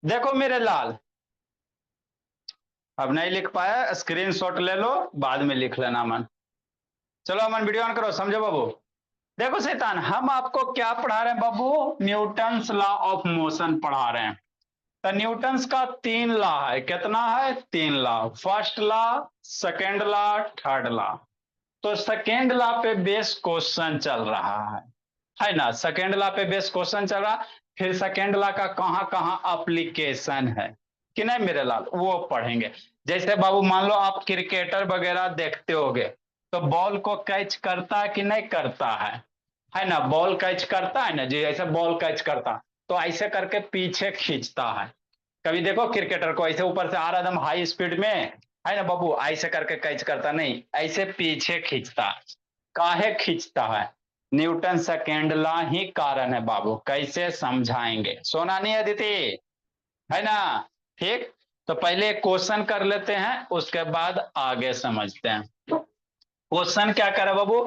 देखो मेरे लाल, अब नहीं लिख पाया, स्क्रीनशॉट ले लो, बाद में लिख लेना मन। चलो अमन वीडियो ऑन करो, समझो बाबू। देखो शैतान, हम आपको क्या पढ़ा रहे हैं बाबू? न्यूटन्स लॉ ऑफ मोशन पढ़ा रहे हैं। तो न्यूटन्स का तीन लॉ है, कितना है? तीन law. First law, second law, third law. तो सेकेंड लॉ पे बेस क्वेश्चन चल रहा है ना? सेकेंड लॉ पे बेस क्वेश्चन चल रहा। फिर सेकेंड लॉ का कहां कहां एप्लीकेशन है कि नहीं मेरे लाल, वो पढ़ेंगे। जैसे बाबू मान लो आप क्रिकेटर वगैरह देखते होगे, तो बॉल को कैच करता है कि नहीं करता है ना? बॉल कैच करता है ना जी, ऐसे बॉल कैच करता, तो ऐसे करके पीछे खींचता है। कभी देखो क्रिकेटर को ऐसे ऊपर से आ रहा एकदम हाई स्पीड में, है ना बाबू, ऐसे करके कैच करता नहीं, ऐसे पीछे खींचता। काहे खींचता है? न्यूटन सेकेंड लॉ ही कारण है बाबू। कैसे समझाएंगे? सोना नहीं अदिति, है ना? ठीक। तो पहले क्वेश्चन कर लेते हैं, उसके बाद आगे समझते हैं। क्वेश्चन क्या करे बाबू?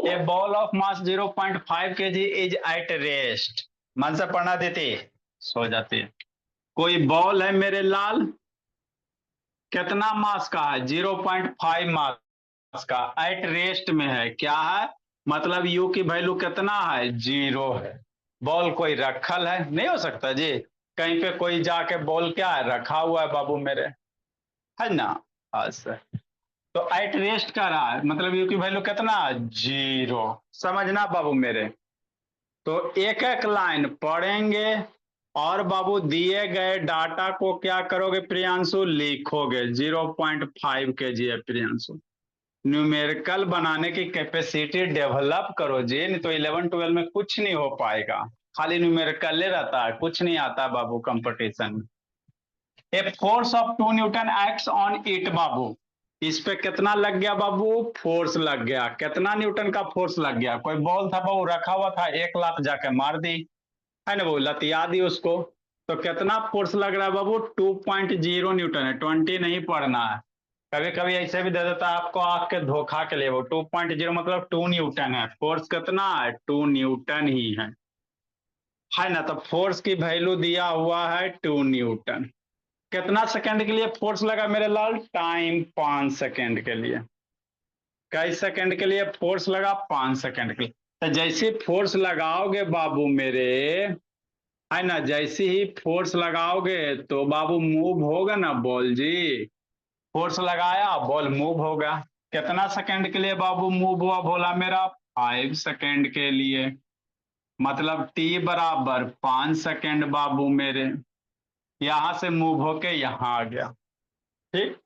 A ball of mass 0.5 kg is at rest. मन से पढ़ना देती, सो जाती है। कोई बॉल है मेरे लाल, कितना मास का है? 0.5 मास का, एट रेस्ट में है। क्या है मतलब? यू की वैल्यू कितना है? जीरो है। बॉल कोई रखल है? नहीं हो सकता जी। कहीं पे कोई जाके बॉल क्या है रखा हुआ है बाबू मेरे, है ना? अच्छा, तो एट रेस्ट का रहा है, मतलब यू की वैल्यू कितना? जीरो। समझना बाबू मेरे। तो एक एक लाइन पढ़ेंगे, और बाबू दिए गए डाटा को क्या करोगे प्रियांशु? लिखोगे। 0.5 kg है प्रियांशु। न्यूमेरिकल बनाने की कैपेसिटी डेवलप करो जी, नहीं तो 11 12 में कुछ नहीं हो पाएगा। खाली न्यूमेरिकल रहता है, कुछ नहीं आता बाबू कंपटीशन में। A force of 2 newton acts on it बाबू। इस पे कितना लग गया बाबू? फोर्स लग गया। कितना न्यूटन का फोर्स लग गया? कोई बॉल था बाबू रखा हुआ था, एक लात जाके मार दी, है ना? वो लतिया दी उसको। तो कितना फोर्स लग रहा है बाबू? 2.0 न्यूटन है, 20 नहीं पढ़ना है। कभी कभी ऐसे भी दे देता है आपको आंख के धोखा के लिए। वो 2.0 मतलब 2 न्यूटन है। फोर्स कितना है? 2 न्यूटन ही है ना? तो फोर्स की वैल्यू दिया हुआ है 2 न्यूटन। कितना सेकंड के लिए फोर्स लगा मेरे लाल? टाइम 5 सेकंड के लिए। कई सेकंड के लिए फोर्स लगा? 5 सेकंड के लिए। तो जैसे फोर्स लगाओगे बाबू मेरे, है ना, जैसे ही फोर्स लगाओगे तो बाबू मूव होगा ना बॉल जी। फोर्स लगाया, बॉल मूव होगा। कितना सेकंड के लिए बाबू मूव हुआ बोला मेरा? 5 सेकंड के लिए। मतलब टी बराबर 5 सेकंड बाबू मेरे। यहां से मूव होके यहां आ गया। ठीक।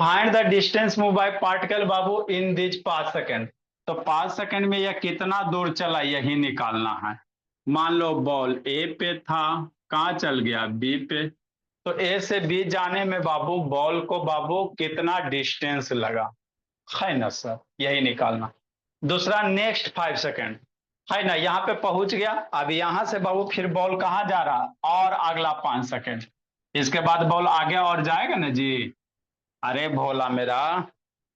Find the distance move by particle Babu in this 5 second. तो 5 सेकंड में यह कितना दूर चला यही निकालना है। मान लो बॉल ए पे था, कहां चल गया? बी पे। तो ए से बी जाने में बाबू बॉल को बाबू कितना डिस्टेंस लगा, है ना सर? यही निकालना। दूसरा नेक्स्ट 5 सेकंड, है ना, यहाँ पे पहुंच गया। अब यहां से बाबू फिर बॉल कहाँ जा रहा? और अगला 5 सेकंड। इसके बाद बॉल आगे और जाएगा ना जी। अरे भोला मेरा,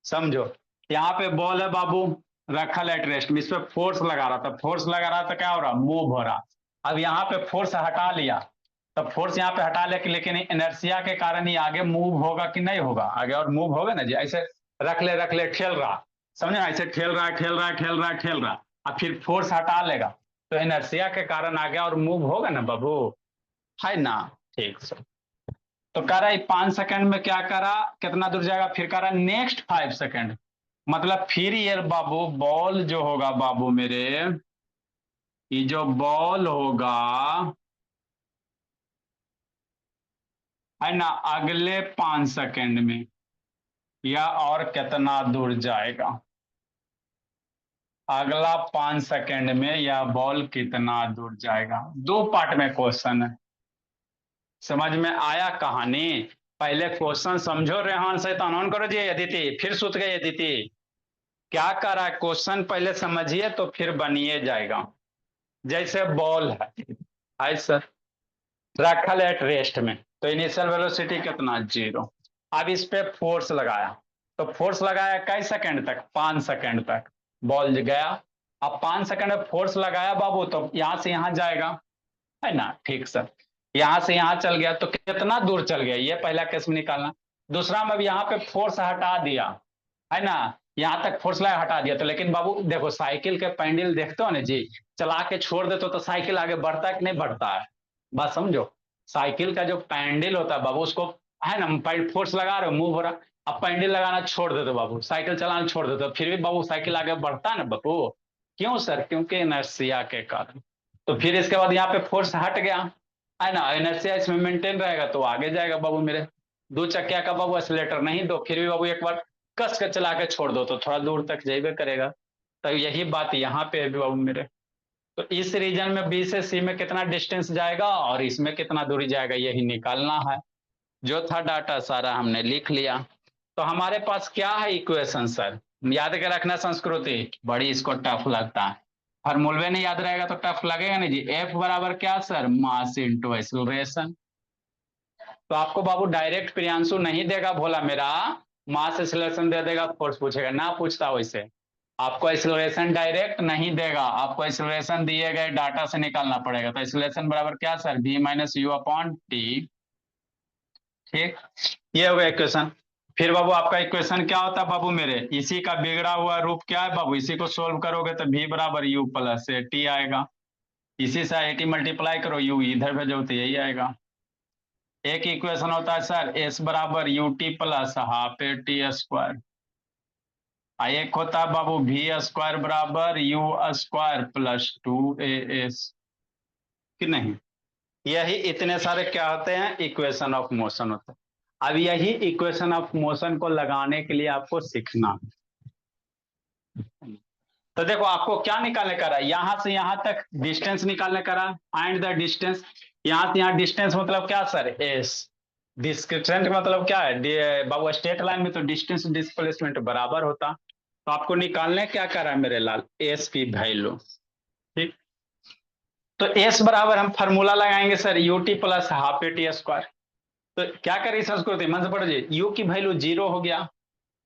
समझो। यहाँ पे बॉल है बाबू, रखल एट रेस्ट में। इस पे फोर्स लगा रहा था, फोर्स लगा रहा था, क्या हो रहा? मूव हो रहा। अब यहाँ पे फोर्स हटा लिया, तब फोर्स यहाँ पे हटा ले, लेकिन इनर्शिया के कारण ये आगे मूव होगा कि नहीं होगा? आगे और मूव होगा ना जी। ऐसे रख ले ठेल रहा, समझे ना? ऐसे ठेल रहा है, ठेल रहा है, ठेल रहा है, ठेल रहा। अब फिर फोर्स हटा लेगा, तो इनर्शिया के कारण आगे और मूव होगा ना बाबू, है ना? ठीक सर। तो कह रहा है 5 सेकंड में क्या करा, कितना दूर जाएगा? फिर कह रहा है नेक्स्ट 5 सेकंड। मतलब फिर ये बाबू बॉल जो होगा बाबू मेरे, ये जो बॉल होगा, है ना, अगले 5 सेकंड में या और कितना दूर जाएगा? अगला 5 सेकंड में यह बॉल कितना दूर जाएगा? दो पार्ट में क्वेश्चन है। समझ में आया कहानी? पहले क्वेश्चन समझो रेहान से, ऑन करो जी अदिति, फिर सुत गई अदिति। क्या कर रहा है क्वेश्चन पहले समझिए तो फिर बनिए जाएगा। जैसे बॉल है सर, रखल एट रेस्ट में, तो इनिशियल वेलोसिटी कितना? जीरो। अब इस पे फोर्स लगाया, तो फोर्स लगाया कई सेकंड तक? 5 सेकंड तक। बॉल गया। अब 5 सेकंड में फोर्स लगाया बाबू, तो यहां से यहां जाएगा, है ना? ठीक सर। यहां से यहां चल गया तो कितना दूर चल गया, ये पहला केस में निकालना। दूसरा में यहाँ पे फोर्स हटा दिया है ना, यहां तक फोर्स लगा हटा दिया तो, लेकिन बाबू देखो साइकिल के पैंडल देखते हो ना जी, चला के छोड़ देते हो तो साइकिल आगे बढ़ता है कि नहीं बढ़ता है, बात समझो। साइकिल का जो पैंडल होता है बाबू, उसको है ना फोर्स लगा रहे हो, मूव हो रहा, अब पैंडल लगाना छोड़ देते हो बाबू, साइकिल चलाना छोड़ देते हो, फिर भी बाबू साइकिल आगे बढ़ता है ना बाबू। क्यों सर? क्योंकि इनर्शिया के कारण। तो फिर इसके बाद यहाँ पे फोर्स हट गया है ना, इनर्शिया इसमें मेंटेन रहेगा तो आगे जाएगा बाबू मेरे। दो चक्किया का बाबू एक्सीलरेटर नहीं दो, फिर भी बाबू एक बार कस के चला के छोड़ दो तो थोड़ा दूर तक जाइबे करेगा। तो यही बात यहाँ पे है बाबू मेरे। तो इस रीजन में बी से सी में कितना डिस्टेंस जाएगा और इसमें कितना दूरी जाएगा, यही निकालना है। जो था डाटा सारा हमने लिख लिया। तो हमारे पास क्या है इक्वेशन सर, याद के रखना संस्कृति, बड़ी इसको टफ लगता है, फॉर्मूले नहीं याद रहेगा तो टफ लगेगा नहीं जी। एफ बराबर क्या सर, मास इंटू एक्सीलरेशन। तो आपको बाबू डायरेक्ट प्रियांशु नहीं देगा भोला मेरा, मास एक्सीलरेशन दे देगा, फोर्स पूछेगा ना, पूछता वैसे आपको एक्सीलरेशन डायरेक्ट नहीं देगा, आपको एक्सीलरेशन दिए गए डाटा से निकालना पड़ेगा। तो एक्सीलरेशन बराबर क्या sir, v minus you upon T. ठीक, ये हो गया इक्वेशन। फिर बाबू आपका इक्वेशन क्या होता है बाबू मेरे, इसी का बिगड़ा हुआ रूप क्या है बाबू, इसी को सोल्व करोगे तो v बराबर यू प्लस ए टी आएगा, इसी से ए टी मल्टीप्लाई करो, यू इधर भेजो तो यही आएगा। एक इक्वेशन होता है सर एस बराबर U T plus half A T square, एक होता है बाबू वी स्क्वायर बराबर you square plus two A S, कि नहीं। यही इतने सारे क्या होते हैं, इक्वेशन ऑफ मोशन होते हैं। अब यही इक्वेशन ऑफ मोशन को लगाने के लिए आपको सीखना। तो देखो आपको क्या निकालने का रहा है, यहां से यहां तक डिस्टेंस निकालने का रहा, फाइंड द डिस्टेंस। यहां से यहां डिस्टेंस मतलब क्या सर, एस। डिस्टेंस मतलब क्या है बाबू, स्ट्रेट लाइन में तो डिस्टेंस डिस्प्लेसमेंट बराबर होता। तो आपको निकालने क्या कर रहा है मेरे लाल, एस की वैल्यू। ठीक, तो एस बराबर हम फॉर्मूला लगाएंगे sir U T plus half A T square. तो क्या करिए संस्कृति मन से पढ़िए, यू की वैल्यू 0 हो गया,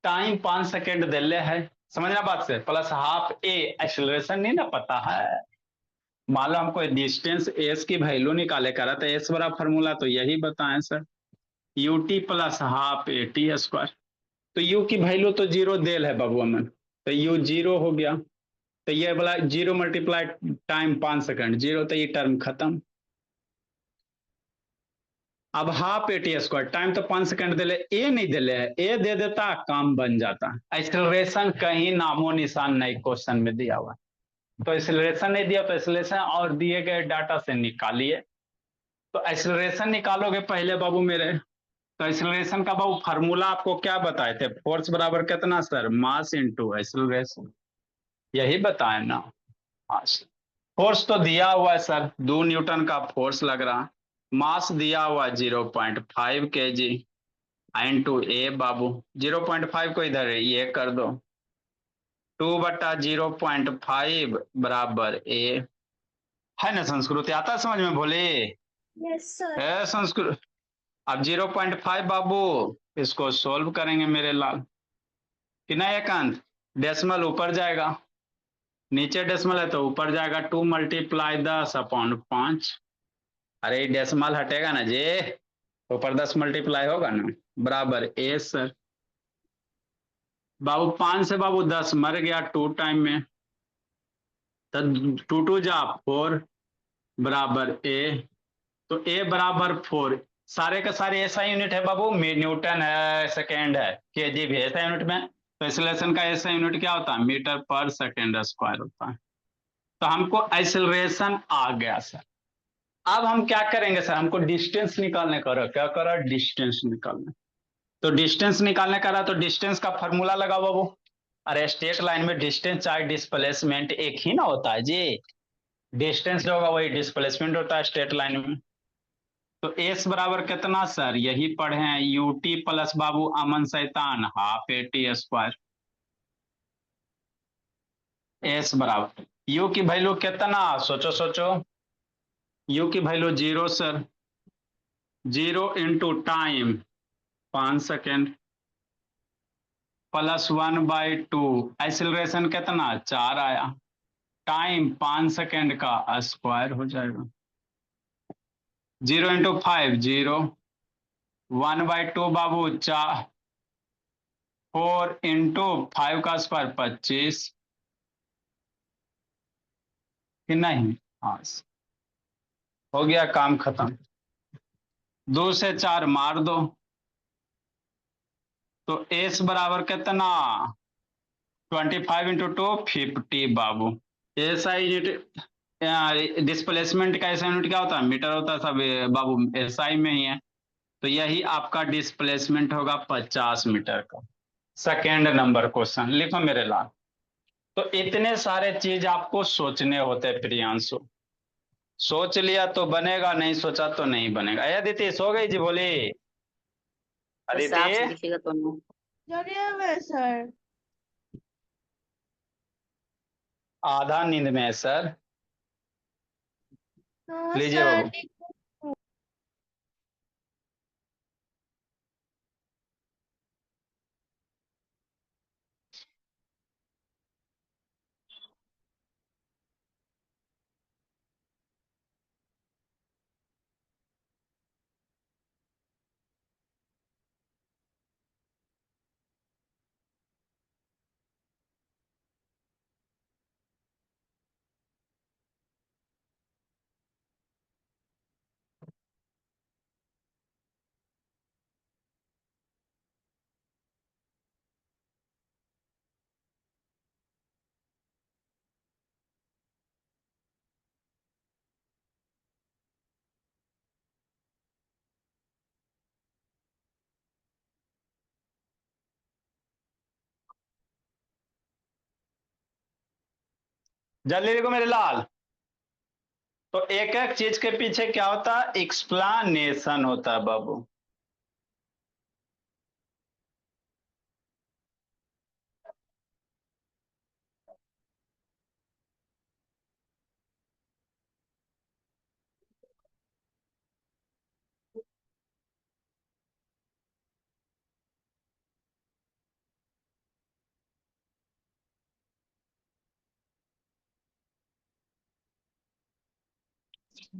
टाइम 5 सेकेंड दिले है, समझना बात से, प्लस हाफ ए एक्सेलरेशन नहीं ना पता है, मान लो हमको डिस्टेंस एस की वैल्यू निकाले करा तो एस बराबर फॉर्मूला तो यही बताएं sir, U T plus half A T square. तो यू की वैल्यू तो 0 देल है बाबू अमन, तो यू 0 हो गया, तो ये वाला 0 मल्टीप्लाई टाइम 5 सेकंड 0, तो ये टर्म खत्म। अब half A T square, time तो 5 सेकंड दे ले, ए नहीं दे ले, ए दे देता काम बन जाता। एक्सेलरेशन कहीं नामो निशान नहीं क्वेश्चन में दिया हुआ, तो एक्सेलरेशन नहीं दिया तो एक्सेलरेशन और दिए गए डाटा से निकालिए। तो एक्सेलरेशन निकालोगे पहले बाबू मेरे, तो एक्सेलरेशन का बाबू फार्मूला आपको क्या बताए थे, फोर्स बराबर कितना सर, मास इंटू एक्सेलरेशन, यही बताए ना। फोर्स तो दिया हुआ है सर, 2 न्यूटन का फोर्स लग रहा, मास दिया हुआ 0.5 kg इंटू ए बाबू, 0.5 को इधर ये कर दो, 2/0.5 बराबर ए, है ना संस्कृति, आता है समझ में बोले। Yes sir. संस्कृत, अब 0.5 बाबू इसको सोल्व करेंगे मेरे लाल, कि नहीं एकांत, डेसिमल ऊपर जाएगा, नीचे डेसिमल है तो ऊपर जाएगा, 2 मल्टीप्लाई 10/5, अरे डेसिमल हटेगा ना जे, ऊपर 10 मल्टीप्लाई होगा ना, बराबर ए सर। बाबू 5 से बाबू 10 मर गया 2 टाइम में, तो 2 2 जा 4 बराबर ए, तो ए बराबर 4, सारे का सारे ऐसा यूनिट है बाबू, न्यूटन है, सेकेंड है, केजी भी ऐसा यूनिट में, तो एक्सेलरेशन का ऐसा यूनिट क्या होता है, मीटर पर सेकेंड स्क्वायर होता है। तो हमको एक्सेलरेशन आ गया सर। अब हम क्या करेंगे सर, हमको डिस्टेंस निकालने का रहा, क्या करा, डिस्टेंस निकालने। तो डिस्टेंस निकालने का रहा तो डिस्टेंस का फॉर्मूला लगाओ बाबू, अरे स्ट्रेट लाइन में डिस्टेंस चाहे डिस्प्लेसमेंट एक ही ना होता है जी, डिस्टेंस जो होगा वही डिस्प्लेसमेंट होता है स्ट्रेट लाइन में। तो एस बराबर कितना सर, यही पढ़े हैं, यू टी प्लस बाबू अमन शैतान half A T square, S बराबर यू की वैल्यू कितना, सोचो सोचो, यू की value 0 sir, 0 into time 5 second plus 1/2, acceleration कितना 4 आया, टाइम 5 सेकेंड का स्क्वायर हो जाएगा। 0 इंटू 5 0, 1/2 बाबू 4 इंटू 5 का स्क्वायर 25 कि नहीं। हाँ, हो गया काम खत्म। 2 से 4 मार दो तो एस बराबर कितना 25 इंटू 2 50 बाबू। ऐसा यूनिट डिस्प्लेसमेंट का ऐसा यूनिट क्या होता है मीटर होता है सब बाबू एसआई में ही है। तो यही आपका डिस्प्लेसमेंट होगा 50 मीटर का। सेकेंड नंबर क्वेश्चन लिखो मेरे लाल। तो इतने सारे चीज आपको सोचने होते हैं प्रियांशु। सोच लिया तो बनेगा, नहीं सोचा तो नहीं बनेगा। अदिति सो गई जी बोली। साफ से अदिति दिखेगा तो नहीं। जगह में सर। आधा नींद में है सर। हाँ लीजिए सर बाबू। ठीक। जल्दी देखो मेरे लाल। तो एक एक चीज के पीछे क्या होता है एक्सप्लानेशन होता है बाबू।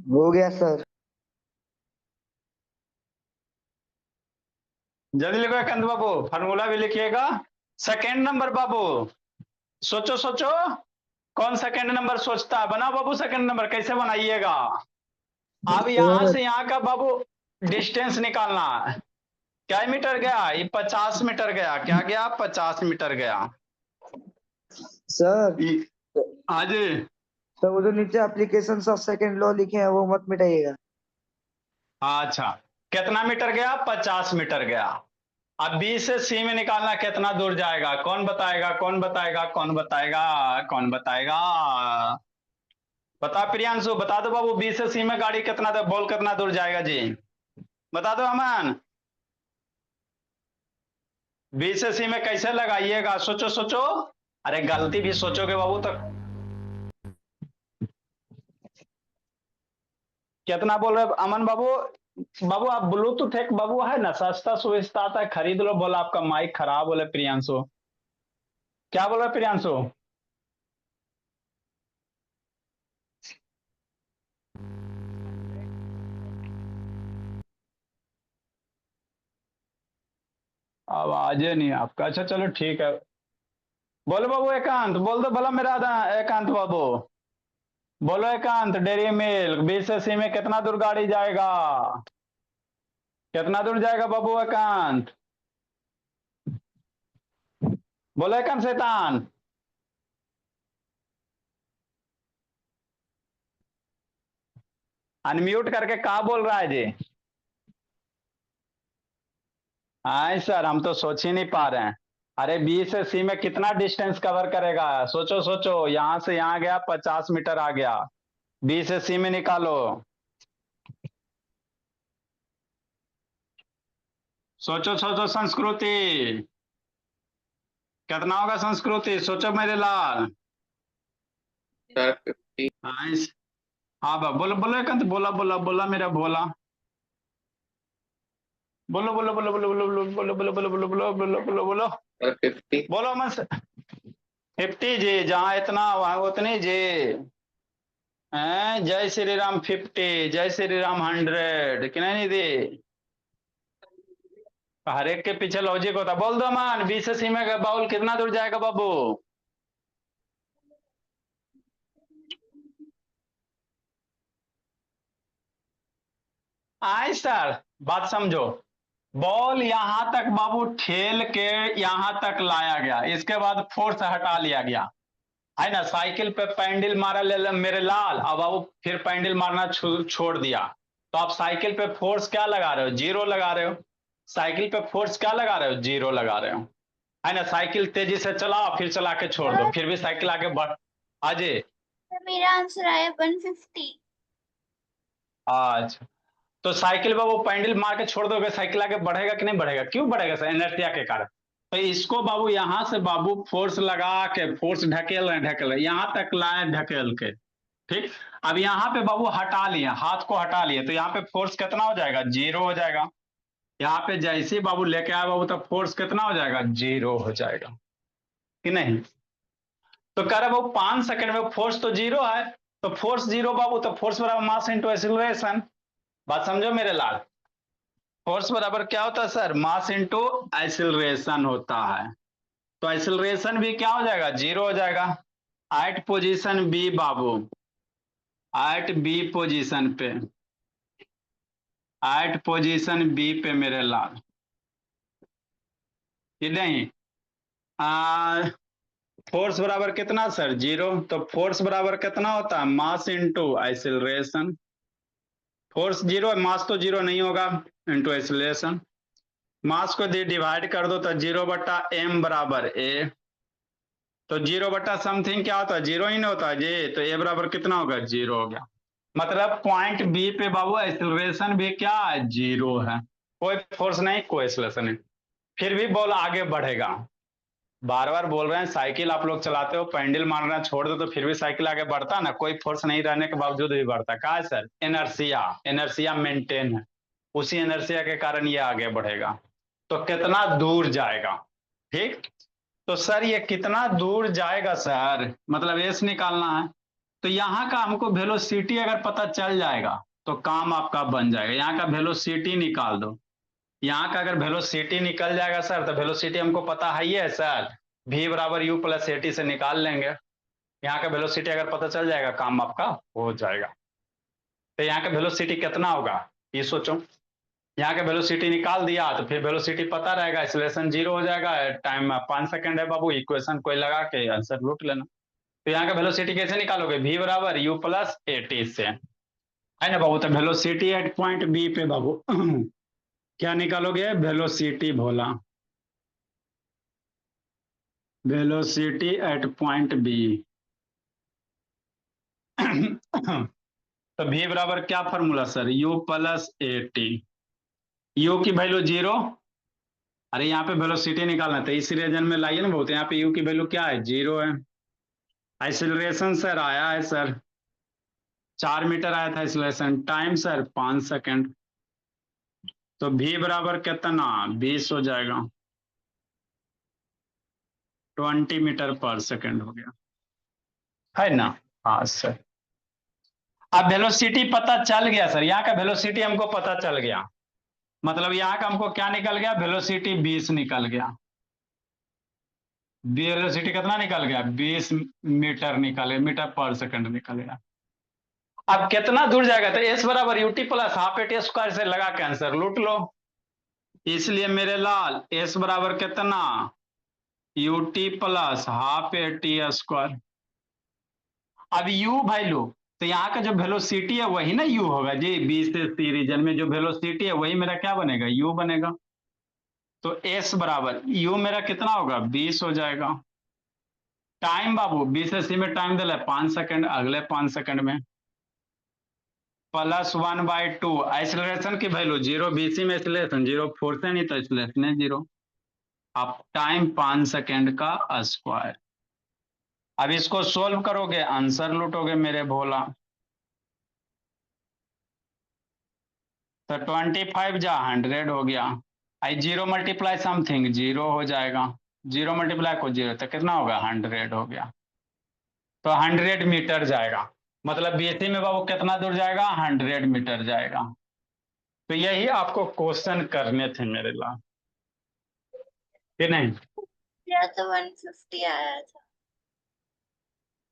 हो गया सर। जल्दी लिखो एकांत बाबू, फार्मूला भी लिखिएगा। सेकेंड नंबर बाबू, सोचो सोचो कौन सेकेंड नंबर सोचता है। बनाओ बाबू सेकेंड नंबर, कैसे बनाइएगा। अब यहां से यहां का बाबू डिस्टेंस निकालना है। क्या मीटर गया ये 50 मीटर गया। क्या गया 50 मीटर गया। सर हाँ जी। सर वो जो नीचे एप्लीकेशन ऑफ सेकंड लॉ लिखे हैं वो मत मिटाइएगा। अच्छा कितना मीटर गया 50 मीटर गया। अब बी से सी में निकालना कितना दूर जाएगा। कौन बताएगा कौन बताएगा कौन बताएगा कौन बताएगा। बता प्रियांशु बता दो बाबू, बी से सी में गाड़ी कितना बॉल कितना दूर जाएगा जी। बता दो अमन। बी से सी में कैसे लगाइएगा सोचो सोचो। अरे गलती भी सोचोगे बाबू तो कितना बोल रहे अमन बाबू। बाबू आप ब्लूटूथ एक बाबू है ना सस्ता सुविस्ता आता है खरीद लो। बोला आपका माइक खराब बोले प्रियांशु। क्या बोल रहे प्रियांशु। आवाज नहीं आपका। अच्छा चलो ठीक है। बोलो बाबू एकांत बोल दो भला मेरा एकांत बाबू। बोलो एकांत डेरी मिल्क बी से सी में कितना दूर गाड़ी जाएगा। कितना दूर जाएगा बाबू एकांत। बोलो एकांत शैतान। अनम्यूट करके कहा बोल रहा है जी। हाँ सर हम तो सोच ही नहीं पा रहे हैं। अरे बी से सी में कितना डिस्टेंस कवर करेगा। सोचो सोचो यहां से यहां गया 50 मीटर आ गया। बी से सी में निकालो। सोचो सोचो संस्कृति कितना होगा। संस्कृति सोचो मेरे लाल। सर 50। हाँ हाँ बोलो बोलो एकांत बोला बोला बोला मेरा बोला। बोलो बोलो बोलो बोलो बोलो बोलो बोलो बोलो बोलो बोलो बोलो बोलो बोलो बोलो सर 50। बोलो मन 50 जी। जहां इतना वहां उतनी जी। जय श्री राम 50, जय श्री राम 100, कि नहीं दी? हर एक के पीछे लॉजिक होता। बोल दो मान, 20 से सीमा का बाउल कितना दूर जाएगा बाबू? आए सर, बात समझो। बॉल यहां तक बाबू ठेल के यहां तक लाया गया, इसके बाद फोर्स हटा लिया गया, है ना। साइकिल पे पैंडल मारा मेरे लाल, अब बाबू फिर पैंडल मारना छोड़ दिया, तो आप साइकिल पे फोर्स क्या लगा रहे हो? जीरो लगा रहे हो। साइकिल पे फोर्स क्या लगा रहे हो? जीरो लगा रहे हो, है ना। साइकिल तेजी से चलाओ, फिर चला के छोड़ दो, फिर भी साइकिल आगे बढ़। अजय, मेरा आंसर आया 150। अच्छा, तो साइकिल पे वो पैंडल मार के छोड़ दोगे, साइकिल आगे बढ़ेगा कि नहीं बढ़ेगा? क्यों बढ़ेगा सर? इनर्शिया के कारण। तो इसको बाबू यहां से बाबू फोर्स लगा के, फोर्स ढकेल रहे यहां तक लाए ढकेल के, ठीक। अब यहाँ पे बाबू हटा लिए, हाथ को हटा लिए, तो यहाँ पे फोर्स कितना हो जाएगा? जीरो हो जाएगा। यहाँ पे जैसे ही बाबू लेके आए बाबू, तब फोर्स कितना हो जाएगा? जीरो हो जाएगा, कि नहीं? तो कह रहे बाबू 5 सेकंड में फोर्स तो जीरो है, तो फोर्स जीरो बाबू, तो फोर्स बराबर मास इंटू एक्सीलरेशन। बात समझो मेरे लाल, फोर्स बराबर क्या होता है सर? मास इंटू एक्सीलरेशन होता है। तो एक्सीलरेशन भी क्या हो जाएगा? जीरो हो जाएगा। एट पोजीशन बी बाबू, एट बी पोजीशन पे, एट पोजीशन बी पे मेरे लाल, कि नहीं? फोर्स बराबर कितना सर? जीरो। तो फोर्स बराबर कितना होता है? Mass into acceleration. Force zero है, मास तो जीरो नहीं होगा, इंटू एक्सीलरेशन। मास को डिवाइड कर दो तो 0/m बराबर a, तो 0/समथिंग क्या होता है? जीरो ही नहीं होता है जी, तो a बराबर कितना होगा? जीरो हो गया। मतलब पॉइंट बी पे बाबू एक्सीलरेशन भी क्या है? जीरो है, कोई फोर्स नहीं, कोई एक्सीलरेशन नहीं, फिर भी बॉल आगे बढ़ेगा। बार बार बोल रहे हैं, साइकिल आप लोग चलाते हो, पैंडल मारना छोड़ दो तो फिर भी साइकिल आगे बढ़ता ना, कोई फोर्स नहीं रहने के बावजूद भी बढ़ता। कहा है सर? इनर्शिया, इनर्शिया मेंटेन है, उसी इनर्शिया के कारण ये आगे बढ़ेगा। तो कितना दूर जाएगा, ठीक। तो सर ये कितना दूर जाएगा सर, मतलब एस निकालना है। तो यहाँ का हमको वेलोसिटी अगर पता चल जाएगा तो काम आपका बन जाएगा। यहाँ का वेलोसिटी निकाल दो, यहाँ का अगर वेलोसिटी निकल जाएगा सर, तो वेलोसिटी हमको पता है ही है सर, v बराबर u प्लस ए टी से निकाल लेंगे। यहाँ का वेलोसिटी अगर पता चल जाएगा, काम आपका हो जाएगा। तो यहाँ का वेलोसिटी कितना होगा ये सोचो। यहाँ का वेलोसिटी निकाल दिया तो फिर वेलोसिटी पता रहेगा, एक्सीलरेशन जीरो हो जाएगा, टाइम 5 सेकंड है बाबू, इक्वेशन कोई लगा के आंसर लूट लेना। तो यहाँ का वेलोसिटी कैसे निकालोगे? v बराबर u प्लस ए टी से, है ना बाबू। तो वेलोसिटी एट पॉइंट बी पे बाबू क्या निकालोगे? Velocity Bhola, velocity at point B. तो v बराबर क्या formula sir? u plus A T. U की वैल्यू जीरो, अरे यहाँ पे वेलोसिटी निकालना था, इस रीजन में लाइए ना बहुत, यहाँ पे u की वैल्यू क्या है? जीरो है। एक्सीलरेशन सर आया है सर 4 मीटर आया था एक्सीलरेशन, टाइम सर 5 सेकंड। तो v बराबर कितना? 20 हो जाएगा, 20 मीटर पर सेकंड हो गया, है ना। हाँ सर, अब वेलोसिटी पता चल गया सर, यहाँ का वेलोसिटी हमको पता चल गया, मतलब यहाँ का हमको क्या निकल गया? वेलोसिटी 20 निकल गया। वेलोसिटी कितना निकल गया? 20 मीटर निकले, मीटर पर सेकंड निकल गया। अब कितना दूर जाएगा? तो एस बराबर UT plus half A T square से लगा के आंसर लूट लो। इसलिए मेरे लाल एस बराबर कितना? UT plus half A T square. अब u वैल्यू, तो यहाँ का जो वेलोसिटी है वही ना u होगा जी, बी से सी रीजन में जो वेलोसिटी है वही मेरा क्या बनेगा? u बनेगा। तो s बराबर u मेरा कितना होगा? 20 हो जाएगा। टाइम बाबू बी से सी में टाइम दिला 5 सेकंड, अगले 5 सेकंड में प्लस 1/2। एक्सीलरेशन की वैल्यू जीरो, बीसी में एक्सीलरेशन जीरो, फोर्स है नहीं तो एक्सीलरेशन है जीरो। अब टाइम 5 सेकंड का स्क्वायर। अब इसको सोल्व करोगे, आंसर लूटोगे मेरे भोला। तो 25 जा 100 हो गया, आई जीरो मल्टीप्लाई समथिंग जीरो हो जाएगा, जीरो मल्टीप्लाई को जीरो, तो कितना होगा? 100 हो गया। तो 100 मीटर जाएगा। मतलब बीएससी में बाबू कितना दूर जाएगा, 100 मीटर जाएगा। तो यही आपको क्वेश्चन करने थे मेरे लाल, कि नहीं? मेरा तो 150 आया था।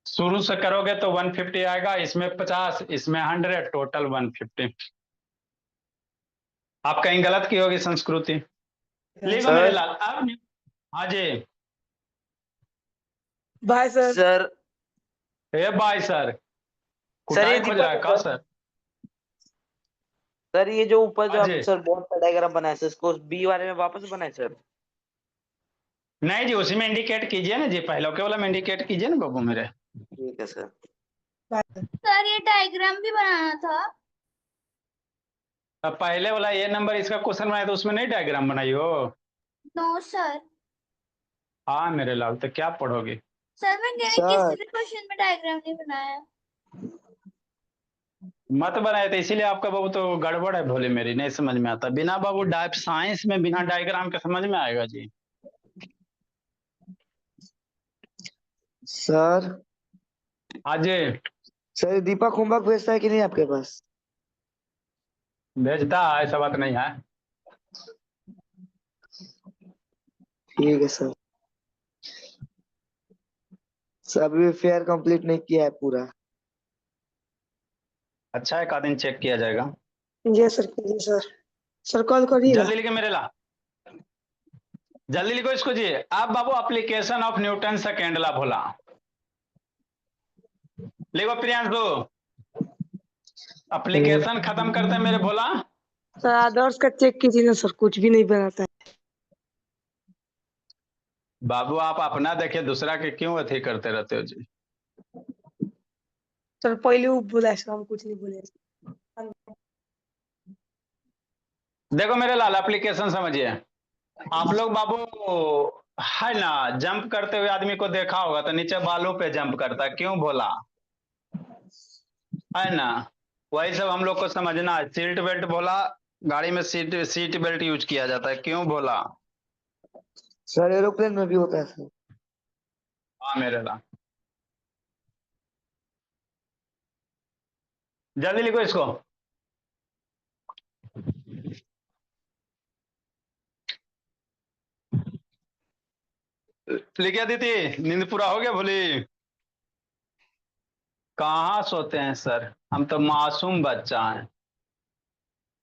शुरू से करोगे तो 150 आएगा, इसमें 50, इसमें 100, टोटल 150। आप कहीं गलत की होगी संस्कृति। लिखो मेरे सर लाल अब। हाँ जी। Bye sir. सर हे भाई सर, सर ये कुटाई खोज रहा दीपक है है का सर। सर? सर ये जो ऊपर जो हाँ आप जी। सर बोर्ड का डायग्राम बनाए सर, इसको बी वाले में वापस बनाए सर। नहीं जी, उसी में इंडिकेट कीजिए ना जी, पहले के वाला में इंडिकेट कीजिए ना बाबू मेरे। ठीक है सर। सर ये डायग्राम भी बनाना था। अब पहले वाला ये नंबर इसका क्वेश्चन बनाया तो उसमें नहीं डायग्राम बनाई हो? No sir. हाँ मेरे लाल, तो क्या पढ़ोगे? सर मैंने किसी भी क्वेश्चन में डायग्राम नहीं बनाया। मत बनाए तो इसीलिए आपका बाबू तो गड़बड़ है, भोले मेरी नहीं समझ में आता। बिना बाबू साइंस में बिना डायग्राम के समझ में आएगा जी? सर हाँ जी। सर दीपक होमवर्क भेजता है कि नहीं आपके पास? भेजता है, ऐसा बात नहीं है। ठीक है सर। सर अभी फेयर कंप्लीट नहीं किया है पूरा। अच्छा, एक आध दिन चेक किया जाएगा। जी सर कीजिए सर। सर कॉल करिएगा। जल्दी लिखे मेरे ला, जल्दी लिखो इसको जी। अब बाबू application of Newton second law Bhola, लिखो प्रियांशु। एप्लीकेशन खत्म करते हैं मेरे भोला। सर आदर्श का चेक कीजिए ना सर, कुछ भी नहीं बनाता है। बाबू आप अपना देखिए, दूसरा के क्यों अथी करते रहते हो जी? सर पहले वो बोला है सर, हम कुछ नहीं बोले। देखो मेरे लाल, एप्लीकेशन समझिए। आप लोग बाबू है ना, जंप करते हुए आदमी को देखा होगा तो नीचे बालों पे जंप करता है, क्यों भोला? है ना? वही सब हम लोग को समझना है। सीट बेल्ट भोला, गाड़ी में सीट सीट बेल्ट यूज किया जाता है, क्यों भोला? सर एरोप्लेन में भी होता है सर। हाँ मेरे लाल, जल्दी लिखो इसको। लिखिए दीदी, नींद पूरा हो गया भोली? कहाँ सोते हैं सर, हम तो मासूम बच्चा हैं।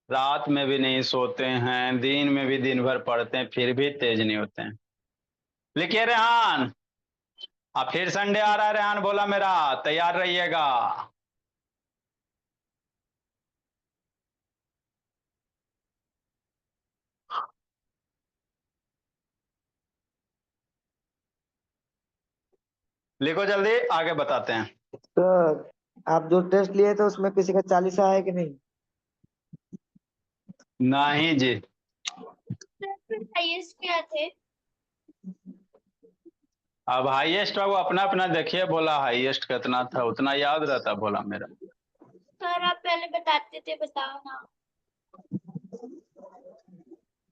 रात में भी नहीं सोते हैं, दिन में भी दिन भर पढ़ते हैं, फिर भी तेज नहीं होते हैं। लिखिए रेहान। अब फिर संडे आ रहा है, रेहान बोला मेरा, तैयार रहिएगा। लिखो जल्दी, आगे बताते हैं। सर आप जो टेस्ट लिए थे उसमें किसी का 40 आया है कि नहीं? नहीं जी। सर हाईएस्ट क्या थे? अब हाईएस्ट वो अपना अपना देखिए, बोला हाईएस्ट कितना था उतना याद रहता बोला मेरा। सर आप पहले बताते थे, बताओ ना।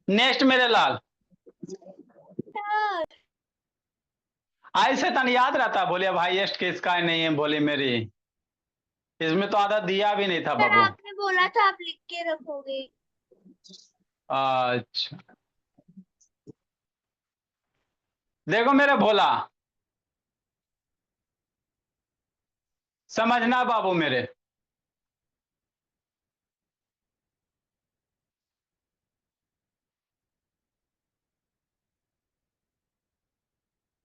नेक्स्ट मेरे लाल, सर ऐसे तन याद रहता, बोले अब हाईएस्ट किसका नहीं है, बोली मेरी। इसमें तो आधा दिया भी नहीं था सर बाबू। आपने बोला था आप लिख के रखोगे। अच्छा, देखो मेरे भोला, समझना बाबू मेरे।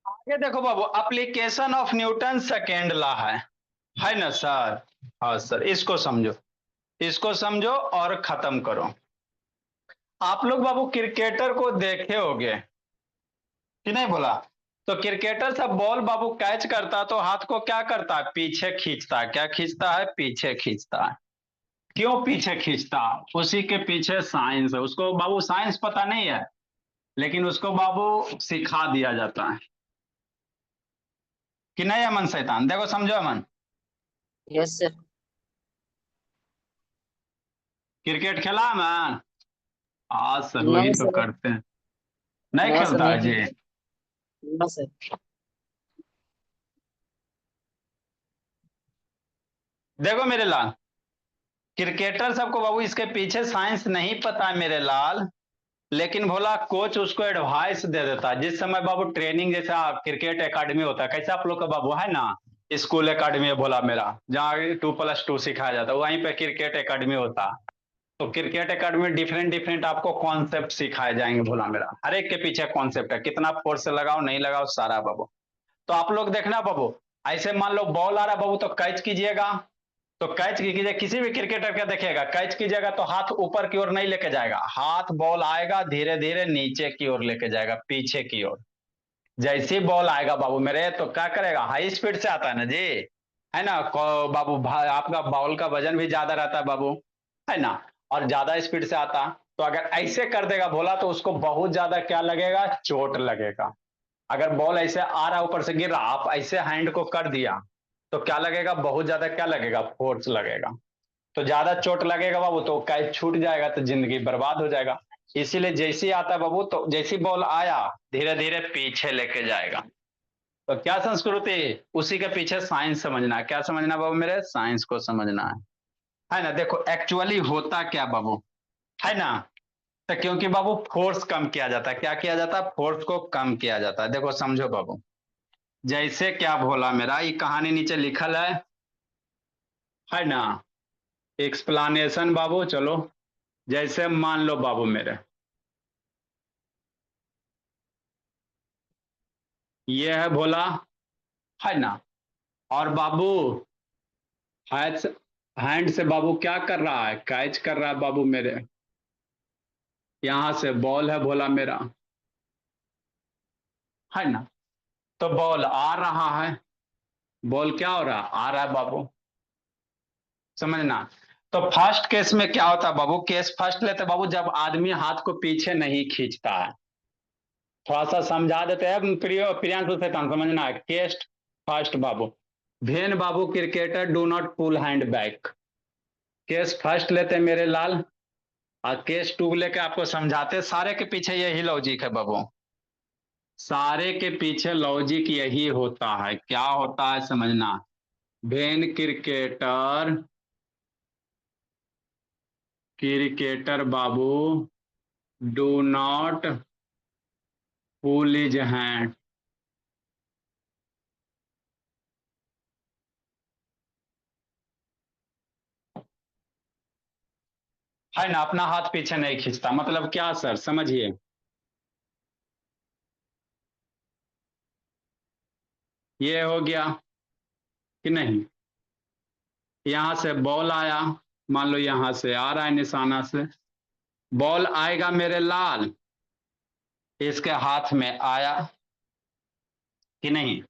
आगे देखो बाबू, application of Newton second law है ना सर? हाँ सर, इसको समझो, इसको समझो और खत्म करो। आप लोग बाबू क्रिकेटर को देखे होगे कि नहीं बोला? तो क्रिकेटर सब बॉल बाबू कैच करता तो हाथ को क्या करता है, पीछे खींचता है। क्या खींचता है? पीछे खींचता है। क्यों पीछे खींचता? उसी के पीछे साइंस है। उसको बाबू साइंस पता नहीं है, लेकिन उसको बाबू सिखा दिया जाता है कि नहीं अमन शैतान? देखो समझो अमन, यस सर। क्रिकेट खेला है अमन? आज सर वही नहीं तो सर। करते हैं। नहीं नहीं सर खेलता नहीं है जी? खेला। नहीं सर। देखो मेरे लाल, क्रिकेटर सबको बाबू इसके पीछे साइंस नहीं पता है मेरे लाल, लेकिन बोला कोच उसको एडवाइस दे देता है। जिस समय बाबू ट्रेनिंग जैसा क्रिकेट एकेडमी होता है, कैसा आप लोग का बाबू है ना, स्कूल एकेडमी है बोला मेरा, जहाँ 2+2 सिखाया जाता है, वहीं पे क्रिकेट एकेडमी होता है। तो क्रिकेट एकेडमी में डिफरेंट डिफरेंट आपको कॉन्सेप्ट सिखाए जाएंगे भोला मेरा, हर एक के पीछे कॉन्सेप्ट है, कितना फोर्स लगाओ नहीं लगाओ सारा बाबू। तो आप लोग देखना बाबू, ऐसे मान लो बॉल आ रहा बाबू तो कैच कीजिएगा, तो कैच कीजिए, किसी भी क्रिकेटर का देखिएगा कैच कीजिएगा तो हाथ ऊपर की ओर नहीं लेके जाएगा, हाथ बॉल आएगा धीरे धीरे नीचे की ओर लेके जाएगा, पीछे की ओर। जैसे ही बॉल आएगा बाबू मेरे तो क्या करेगा, हाई स्पीड से आता है ना जी, है ना बाबू, आपका बॉल का वजन भी ज्यादा रहता है बाबू, है ना, और ज्यादा स्पीड से आता, तो अगर ऐसे कर देगा बोला तो उसको बहुत ज्यादा क्या लगेगा, चोट लगेगा। अगर बॉल ऐसे आ रहा ऊपर से गिर रहा, आप ऐसे हैंड को कर दिया तो क्या लगेगा, बहुत ज्यादा क्या लगेगा, फोर्स लगेगा, तो ज्यादा चोट लगेगा बाबू, तो कैच छूट जाएगा तो जिंदगी बर्बाद हो जाएगा। इसीलिए जैसे ही आता है बाबू तो जैसी बॉल आया धीरे धीरे पीछे लेके जाएगा। तो क्या संस्कृति, उसी के पीछे साइंस समझना है। क्या समझना बाबू मेरे, साइंस को समझना है ना। देखो एक्चुअली होता क्या बाबू, है ना, तो क्योंकि बाबू फोर्स कम किया जाता है, क्या किया जाता है, फोर्स को कम किया जाता है। देखो समझो बाबू, जैसे क्या बोला मेरा, ये कहानी नीचे लिखल है ना, एक्सप्लानेशन बाबू। चलो जैसे मान लो बाबू मेरे, ये है भोला, है ना, और बाबू हैंड हैंड से बाबू क्या कर रहा है, कैच कर रहा है बाबू मेरे, यहां से बॉल है भोला मेरा, है ना, तो बॉल आ रहा है, बॉल क्या हो रहा है, आ रहा है बाबू, समझना। तो फर्स्ट केस में क्या होता है बाबू, केस फर्स्ट लेते बाबू जब आदमी हाथ को पीछे नहीं खींचता है। थोड़ा सा समझा देते हैं प्रियांशु से समझना है। केस फर्स्ट बाबू, भेन बाबू cricketer do not pull hand back. Case first लेते हैं मेरे लाल, और केस टू लेके आपको समझाते, सारे के पीछे यही लॉजिक है बाबू, सारे के पीछे लॉजिक यही होता है। क्या होता है समझना, वेन क्रिकेटर क्रिकेटर बाबू do not pull his hand, है ना, अपना हाथ पीछे नहीं खींचता, मतलब क्या सर समझिए, ये हो गया कि नहीं। यहां से बॉल आया, मान लो यहां से आ रहा है निशाना से, बॉल आएगा मेरे लाल, इसके हाथ में आया कि नहीं,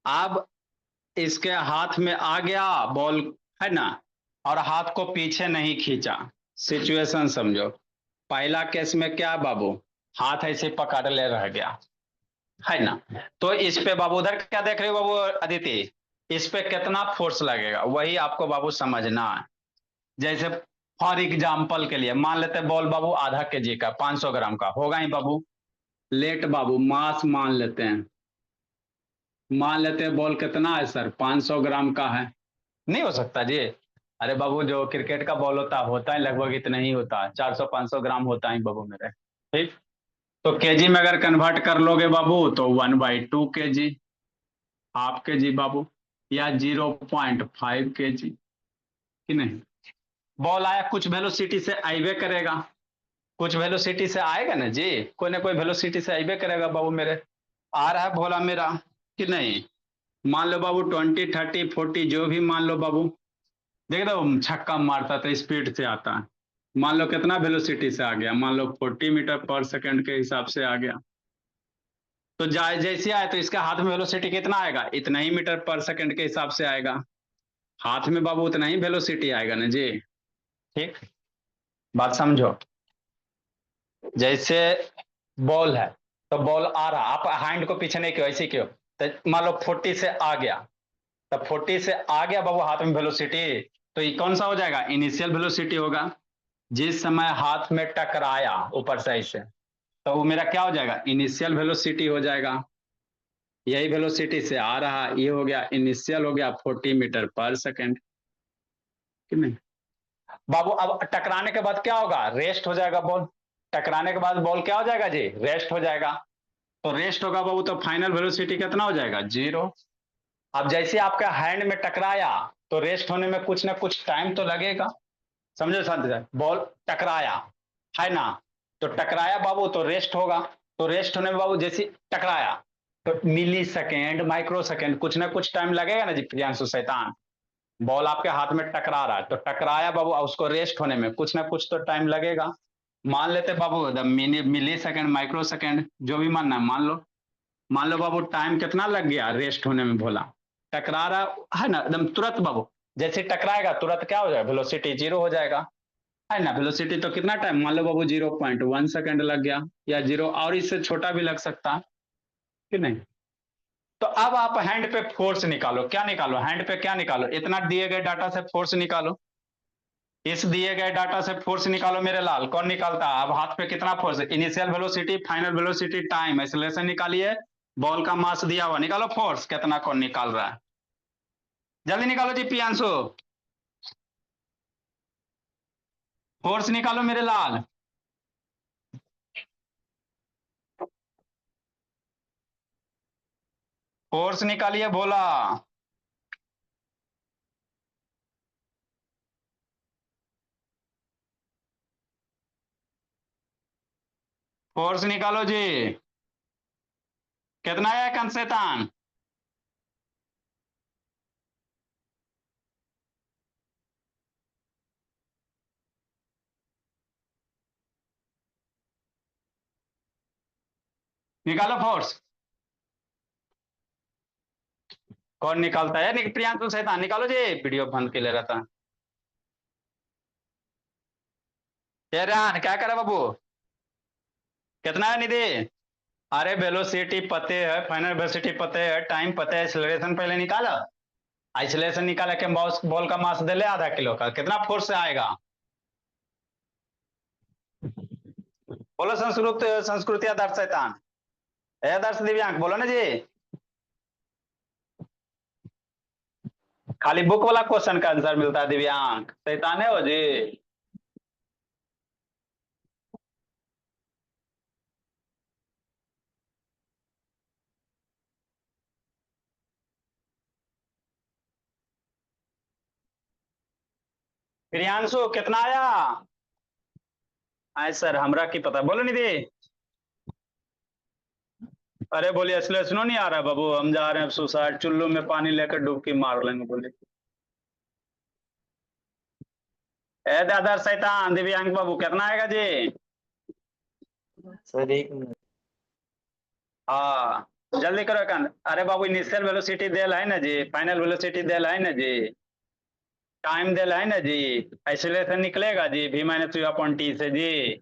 अब इसके हाथ में आ गया बॉल, है ना, और हाथ को पीछे नहीं खींचा। सिचुएशन समझो, पहला केस में क्या बाबू, हाथ ऐसे पकड़ ले रह गया, है ना, तो इस पे बाबू उधर क्या देख रहे हो बाबू अदिति, इस पे कितना फोर्स लगेगा वही आपको बाबू समझना है। जैसे फॉर एग्जाम्पल के लिए मान लेते बॉल बाबू आधा केजी का 500 ग्राम का होगा ही बाबू, लेट बाबू मास मान लेते हैं, मान लेते हैं बॉल कितना है सर, 500 ग्राम का है, नहीं हो सकता जी, अरे बाबू जो क्रिकेट का बॉल होता है लगभग इतना ही होता है, 400-500 ग्राम होता है बाबू मेरे, ठीक। तो केजी में अगर कन्वर्ट कर लोगे बाबू तो 1/2 केजी, हाफ केजी बाबू, या 0.5 केजी, कि नहीं। बॉल आया, कुछ वेलोसिटी से आइवे करेगा, कुछ वेलोसिटी से आएगा ना जी, कोई ना कोई वेलोसिटी से आइवे करेगा बाबू मेरे, आ रहा है भोला मेरा कि नहीं। मान लो बाबू 20, 30, 40 जो भी मान लो बाबू, देख दो छक्का मारता था स्पीड से आता है, मान लो कितना वेलोसिटी से आ गया, मान लो 40 मीटर पर सेकंड के हिसाब से आ गया, तो जैसे आए तो इसका हाथ में वेलोसिटी कितना आएगा, इतना ही मीटर पर सेकंड के हिसाब से आएगा, हाथ में बाबू उतना ही वेलोसिटी आएगा ना जी, ठीक। बात समझो, जैसे बॉल है तो बॉल आ रहा, आप हैंड को पीछे नहीं क्यों, ऐसे क्यों, तो मान लो 40 से आ गया, तब 40 से आ गया बाबू हाथ में वेलोसिटी, तो ये कौन सा हो जाएगा, इनिशियल वेलोसिटी होगा। जिस समय हाथ में टकराया ऊपर से ऐसे, तो वो मेरा क्या हो जाएगा, इनिशियल वेलोसिटी हो जाएगा। यही वेलोसिटी से आ रहा, ये हो गया इनिशियल, हो गया 40 मीटर पर सेकंड। कि नहीं बाबू? अब टकराने के बाद क्या होगा? रेस्ट हो जाएगा बॉल। टकराने के बाद बॉल क्या हो जाएगा जी? रेस्ट हो जाएगा। तो रेस्ट होगा बाबू, तो फाइनल वेलोसिटी कितना हो जाएगा? 0। अब जैसे आपका हैंड में टकराया तो रेस्ट होने में कुछ ना कुछ टाइम तो लगेगा, समझो साथ। बॉल टकराया है ना, तो टकराया बाबू तो रेस्ट होगा। तो रेस्ट होने में बाबू जैसे टकराया तो मिली सेकेंड, माइक्रो सेकेंड, कुछ ना कुछ टाइम लगेगा ना जी प्रियांशु शैतान। बॉल आपके हाथ में टकरा रहा है तो टकराया बाबू, उसको रेस्ट होने में कुछ ना कुछ तो टाइम लगेगा। मान लेते बाबू मिली सेकेंड, माइक्रो सेकेंड, जो भी मानना है मान लो बाबू टाइम कितना लग गया रेस्ट होने में? भोला टकरा रहा है ना एकदम तुरंत बाबू, जैसे टकराएगा तुरंत क्या हो जाएगा? वेलोसिटी 0 हो जाएगा, है ना। वेलोसिटी तो कितना टाइम? मान लो बाबू 0.1 सेकेंड लग गया, या 0 और इससे छोटा भी लग सकता है कि नहीं। तो अब आप हैंड पे फोर्स निकालो। क्या निकालो? हैंड पे क्या निकालो? इतना दिए गए डाटा से फोर्स निकालो। इस दिए गए डाटा से फोर्स निकालो मेरे लाल। कौन निकालता है? अब हाथ पे कितना force? Initial velocity, final velocity, time, acceleration निकालिए। बॉल का मास दिया हुआ, निकालो फोर्स कितना कौन निकाल रहा है? जल्दी निकालो जी प्रियांशु, फोर्स निकालो मेरे लाल। फोर्स निकालिए भोला। फोर्स निकालो जी, कितना है कंसेतान? निकालो फोर्स। कौन निकालता है? प्रियांशु शैतान निकालो जी, वीडियो बंद के ले रहा था। रेहान क्या करे बाबू? कितना है निधि? अरे वेलोसिटी पते है, फाइनल वेलोसिटी पते है, टाइम पते है, एक्सेलरेशन पहले निकाला। आइसोलेशन निकाला के बॉल का मास दे ले आधा किलो का, कितना फोर्स से आएगा? बोलो संस्कृति आदर्श शैतान, आदर्श दिव्यांग बोलो ना जी। खाली बुक वाला क्वेश्चन का आंसर मिलता है दिव्यांग, शैतान है वो जी। प्रियांशु कितना आया? आए सर हमरा की पता, बोलो निधि। अरे बोलिए एक्सेलरेशन नहीं आ रहा है बाबू, हम जा रहे हैं सुसाइड, चुल्लू में पानी लेकर डुबकी मार लेंगे, बोले। ए दादा शैतान दिव्यांग बाबू कितना आएगा जी? Sir 1 minute. हाँ जल्दी करो कान। अरे बाबू इनिशियल वेलोसिटी देल है ना जी, फाइनल वेलोसिटी देल है ना जी, टाइम देल है ना जी, एक्सेलरेशन निकलेगा जी v-u/t से जी।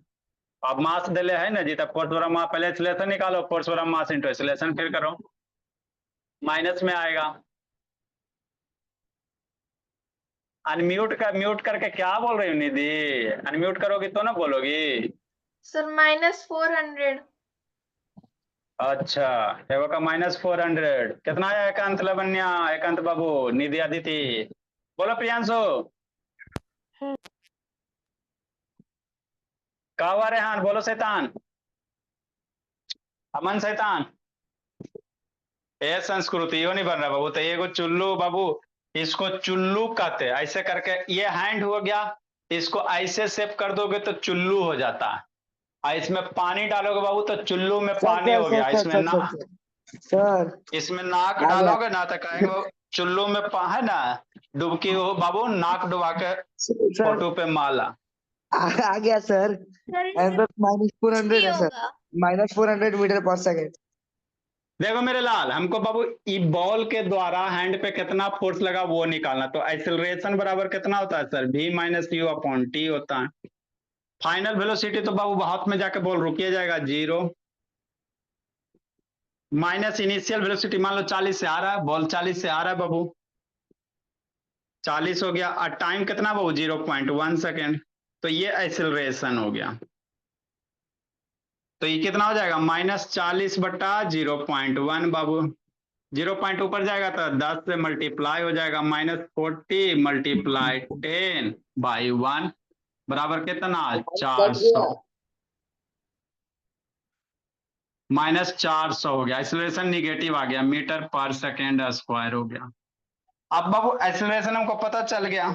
अब मास देले है ना जी, तब फोर्स बराबर मास, पहले एक्सेलरेशन निकालो, फोर्स बराबर मास इंटू एक्सेलरेशन, फिर करो माइनस में आएगा। अनम्यूट कर, म्यूट करके क्या बोल रही हो निधि? अनम्यूट करोगी तो ना बोलोगी। सर -400। अच्छा एगो का -400 कितना है? एकांत लवन्या, एकांत बाबू, निधि, अदिति, बोलो प्रियांशु। का हुआ रेहान? बोलो शैतान, अमन शैतान। ए संस्कृति यो नहीं बन रहा बाबू, तो एगो चुल्लू बाबू, इसको चुल्लू कहते हैं। ऐसे करके ये हैंड हो गया, इसको ऐसे सेव कर दोगे तो चुल्लू हो जाता है। और इसमें पानी डालोगे बाबू तो चुल्लू में पानी हो गया। इसमें ना, सर इसमें नाक आ गया। डालोगे ना तो कहेंगे चुल्लू में है ना डुबकी हो बाबू, नाक डुबा के सर फोटो पे माला। आ गया सर। सर इसमें आंसर -400 नहीं है सर, होगा। -400 मीटर पर सेकेंड। देखो मेरे लाल, हमको बाबू बॉल के द्वारा हैंड पे कितना फोर्स लगा वो निकालना। तो एक्सेलरेशन बराबर कितना होता है सर? v-u/t होता है। फाइनल वेलोसिटी तो बाबू हाथ में जाके बॉल रुकिए जाएगा 0, माइनस इनिशियल वेलोसिटी, मान लो 40 से आ रहा है बॉल, 40 से आ रहा है बाबू, 40 हो गया। और टाइम कितना बाबू? 0.1 सेकेंड। तो ये एक्सेलरेशन हो गया। तो ये कितना हो जाएगा? -40/0.1 बाबू। 0 पॉइंट ऊपर जाएगा तो 10 से मल्टीप्लाई हो जाएगा, -40 मल्टीप्लाई 10/1 बराबर कितना, 400, -400 हो गया। एक्सीलरेशन निगेटिव आ गया, मीटर पर सेकेंड स्क्वायर हो गया। अब बाबू एक्सीलरेशन हमको पता चल गया,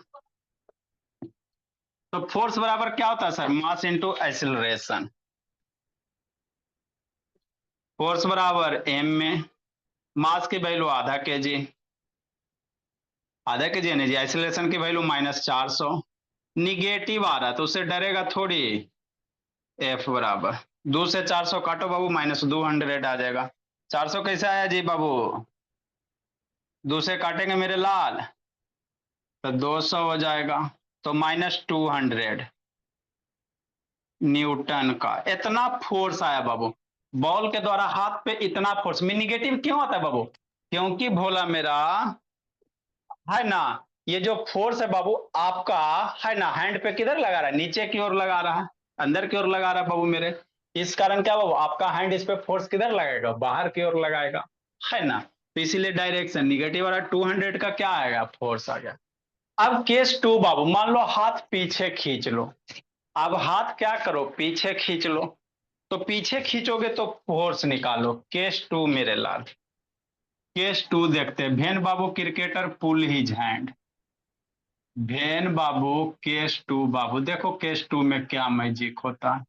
तो फोर्स बराबर क्या होता है sir, mass into acceleration. Force बराबर m में मास की वैल्यू आधा केजी एनर्जी, एक्सीलरेशन की वैल्यू -400, निगेटिव आ रहा तो उससे डरेगा थोड़ी। F बराबर 2 से 400 काटो बाबू, -200 आ जाएगा। 400 कैसे आया जी बाबू, 2 से काटेंगे मेरे लाल तो 200 हो जाएगा, तो -200 न्यूटन का इतना फोर्स आया बाबू। बॉल के द्वारा हाथ पे इतना फोर्स में निगेटिव क्यों आता है बाबू, क्योंकि भोला मेरा है ना, ये जो फोर्स है बाबू आपका है ना, हैंड पे किधर लगा रहा है, नीचे की ओर लगा रहा है, अंदर की ओर लगा रहा है बाबू मेरे। इस कारण क्या बाबू, आपका हैंड इस पे फोर्स किधर लगाएगा, बाहर की ओर लगाएगा, है ना। तो इसीलिए डायरेक्शन निगेटिव वाला 200 का क्या आएगा, फोर्स आ गया। अब केस 2 बाबू, मान लो हाथ पीछे खींच लो। अब हाथ क्या करो, पीछे खींच लो, तो पीछे खींचोगे तो फोर्स निकालो। केस 2 मेरे लाल, केस 2 देखते हैं। भेन बाबू क्रिकेटर पुल हिज हैंड, भेन बाबू केस 2 बाबू, देखो केस 2 में क्या मैजिक होता है।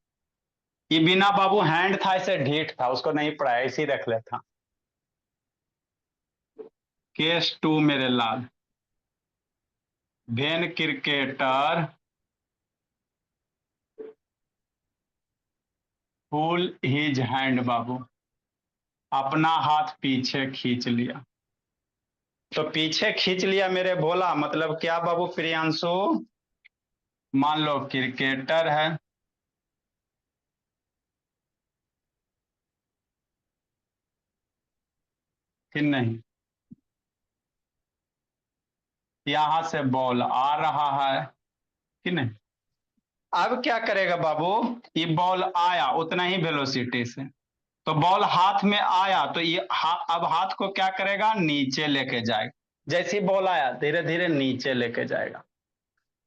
ये बिना बाबू हैंड था, इसे ढीठ था, उसको नहीं पढ़ाया, इसी रख लेता। केस 2 मेरे लाल, भेन क्रिकेटर पुल हिज हैंड बाबू, अपना हाथ पीछे खींच लिया। तो पीछे खींच लिया मेरे भोला, मतलब क्या बाबू प्रियांशु, मान लो क्रिकेटर है, कि नहीं, यहां से बॉल आ रहा है कि नहीं। अब क्या करेगा बाबू, ये बॉल आया उतना ही वेलोसिटी से, तो बॉल हाथ में आया तो ये अब हाथ को क्या करेगा, नीचे लेके जाएगा। जैसे ही बॉल आया धीरे धीरे नीचे लेके जाएगा।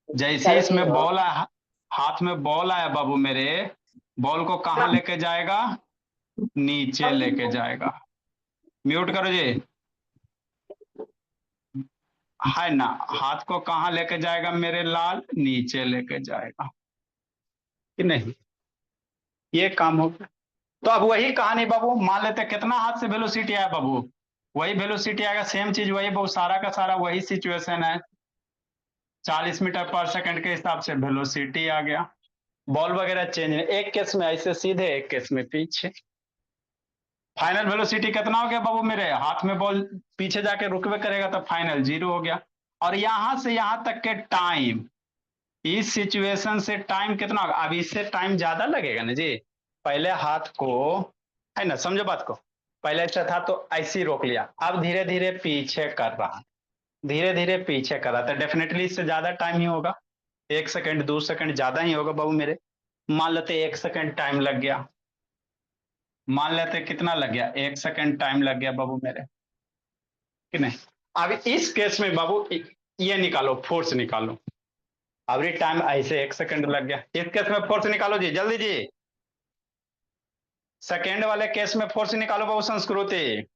जैसे इसमें बॉल आया, हाथ में बॉल आया बाबू मेरे, बॉल को कहां लेके जाएगा, नीचे लेके जाएगा। म्यूट करो जी, है ना, हाथ को कहां लेके जाएगा मेरे लाल, नीचे लेके जाएगा कि नहीं। ये काम हो गया। तो अब वही कहानी बाबू, मान लेते कितना हाथ से वेलोसिटी आया बाबू, वही वेलोसिटी आएगा, सेम चीज वही बाबू, सारा का सारा वही सिचुएशन है। 40 मीटर पर सेकंड के हिसाब से वेलोसिटी आ गया। बॉल वगैरह चेंज है, एक केस में ऐसे सीधे, एक केस में पीछे। फाइनल वेलोसिटी कितना हो गया बाबू मेरे, हाथ में बॉल पीछे जाके रुकवे करेगा तो फाइनल 0 हो गया। और यहां से यहां तक के टाइम, इस सिचुएशन से टाइम कितना होगा, अब इससे टाइम ज्यादा लगेगा ना जी। पहले हाथ को, है ना, समझो बात को, पहले ऐसा था तो ऐसे ही रोक लिया, अब धीरे धीरे पीछे कर रहा है, धीरे धीरे पीछे कर रहा था, डेफिनेटली इससे ज्यादा टाइम ही होगा, 1 सेकंड 2 सेकंड ज्यादा ही होगा बाबू मेरे। मान लेते 1 सेकंड टाइम लग गया, मान लेते कितना लग गया, 1 सेकंड टाइम लग गया बाबू मेरे, कि नहीं। अब इस केस में बाबू ये निकालो, फोर्स निकालो। अभी टाइम ऐसे 1 सेकंड लग गया, इस केस में फोर्स निकालो जी जल्दी जी, सेकेंड वाले केस में फोर्स निकालो बाबू संस्कृति।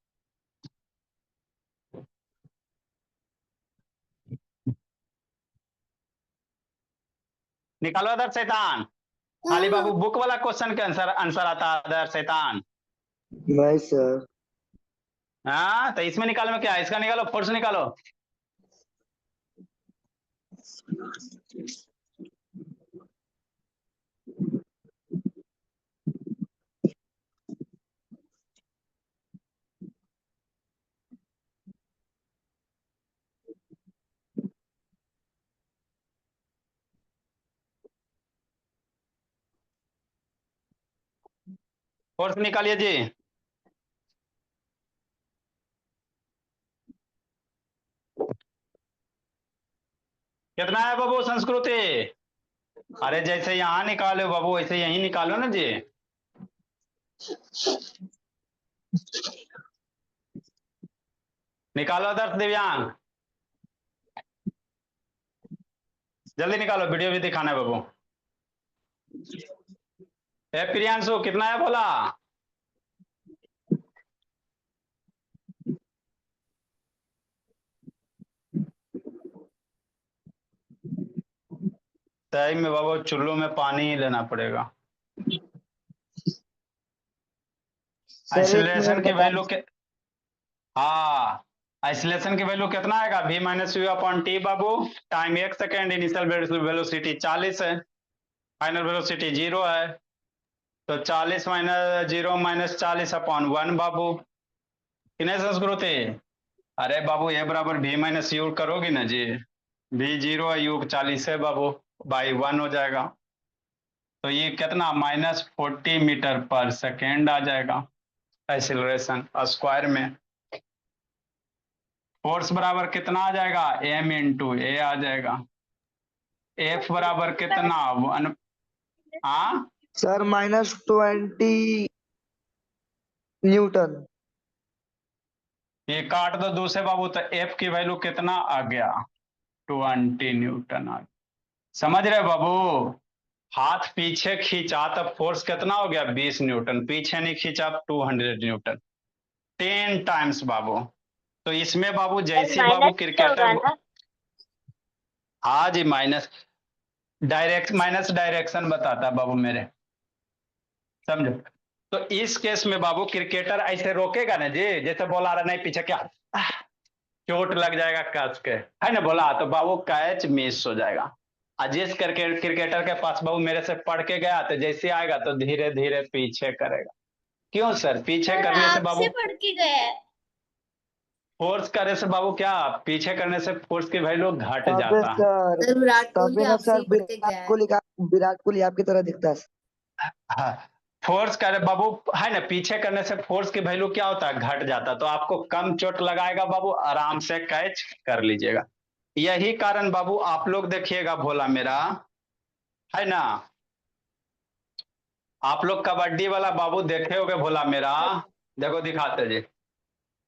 निकालो अदर शैतान, खाली बाबू बुक वाला क्वेश्चन के आंसर आंसर आता है अदर शैतान। नहीं सर। हाँ तो इसमें निकालो में क्या है, इसका निकालो, फोर्स निकालो। फोर्स निकालिए जी। कितना है बाबू संस्कृति, अरे जैसे यहाँ निकालो बाबू वैसे यही निकालो ना जी। निकालो आदर्श दिव्यांग, जल्दी निकालो, वीडियो भी दिखाना है बाबू। ए प्रियांशु कितना है बोला? सही में बाबू चुल्लू में पानी ही लेना पड़ेगा। सर, एक आइसोलेशन मिनट की बता वैल्यू के, हाँ आइसोलेशन की वैल्यू कितना आएगा? v minus you upon T Babu, time 1 second, initial velocity 40 है, फाइनल वेलोसिटी 0 है, तो 40 माइनस 0 माइनस 40 अपॉन 1 बाबू। कितने संस्कृति? अरे बाबू ये बराबर v माइनस यू करोगी ना जी, v 0 है, यू 40 है बाबू, बाई 1 हो जाएगा, तो ये कितना -40 मीटर पर सेकेंड आ जाएगा एक्सीलरेशन स्क्वायर में। फोर्स बराबर कितना आ जाएगा? m इंटू ए आ जाएगा। F बराबर कितना? 1। हाँ सर, -20 न्यूटन। ये काट दो दूसरे बाबू, तो F की वैल्यू कितना आ गया? 20 न्यूटन आ गया। समझ रहे बाबू? हाथ पीछे खींचा तब फोर्स कितना हो गया? 20 न्यूटन, पीछे नहीं खींचा 200 न्यूटन, 10 टाइम्स बाबू। तो इसमें बाबू जैसी बाबू क्रिकेटर, हाँ जी माइनस डायरेक्शन बताता बाबू मेरे, समझो। तो इस केस में बाबू क्रिकेटर ऐसे रोकेगा ना जी, जैसे बोला रहा नहीं पीछे क्या चोट लग जाएगा कस के, है ना बोला, तो बाबू कैच मिस हो जाएगा। और जिस करके क्रिकेटर के पास बाबू मेरे से पढ़ के गया, तो जैसे आएगा तो धीरे धीरे पीछे करेगा। क्यों सर? पीछे सर करने से बाबू आपसे पढ़ के गया है। फोर्स करने से बाबू क्या, पीछे करने से फोर्स की वैल्यू घट तबे जाता है। सर, विराट तबे कोहली ना आपसे सर, ही पढ़ के गया है। विराट कोहली आपकी तरह दिखता है। हाँ, फोर्स करे बाबू, है ना, पीछे करने से फोर्स की वैल्यू क्या होता है? घट जाता। तो आपको कम चोट लगाएगा बाबू, आराम से कैच कर लीजिएगा। यही कारण बाबू आप लोग देखिएगा भोला मेरा, है ना, आप लोग कबड्डी वाला बाबू देखे होगे भोला मेरा, देखो दिखाते जी,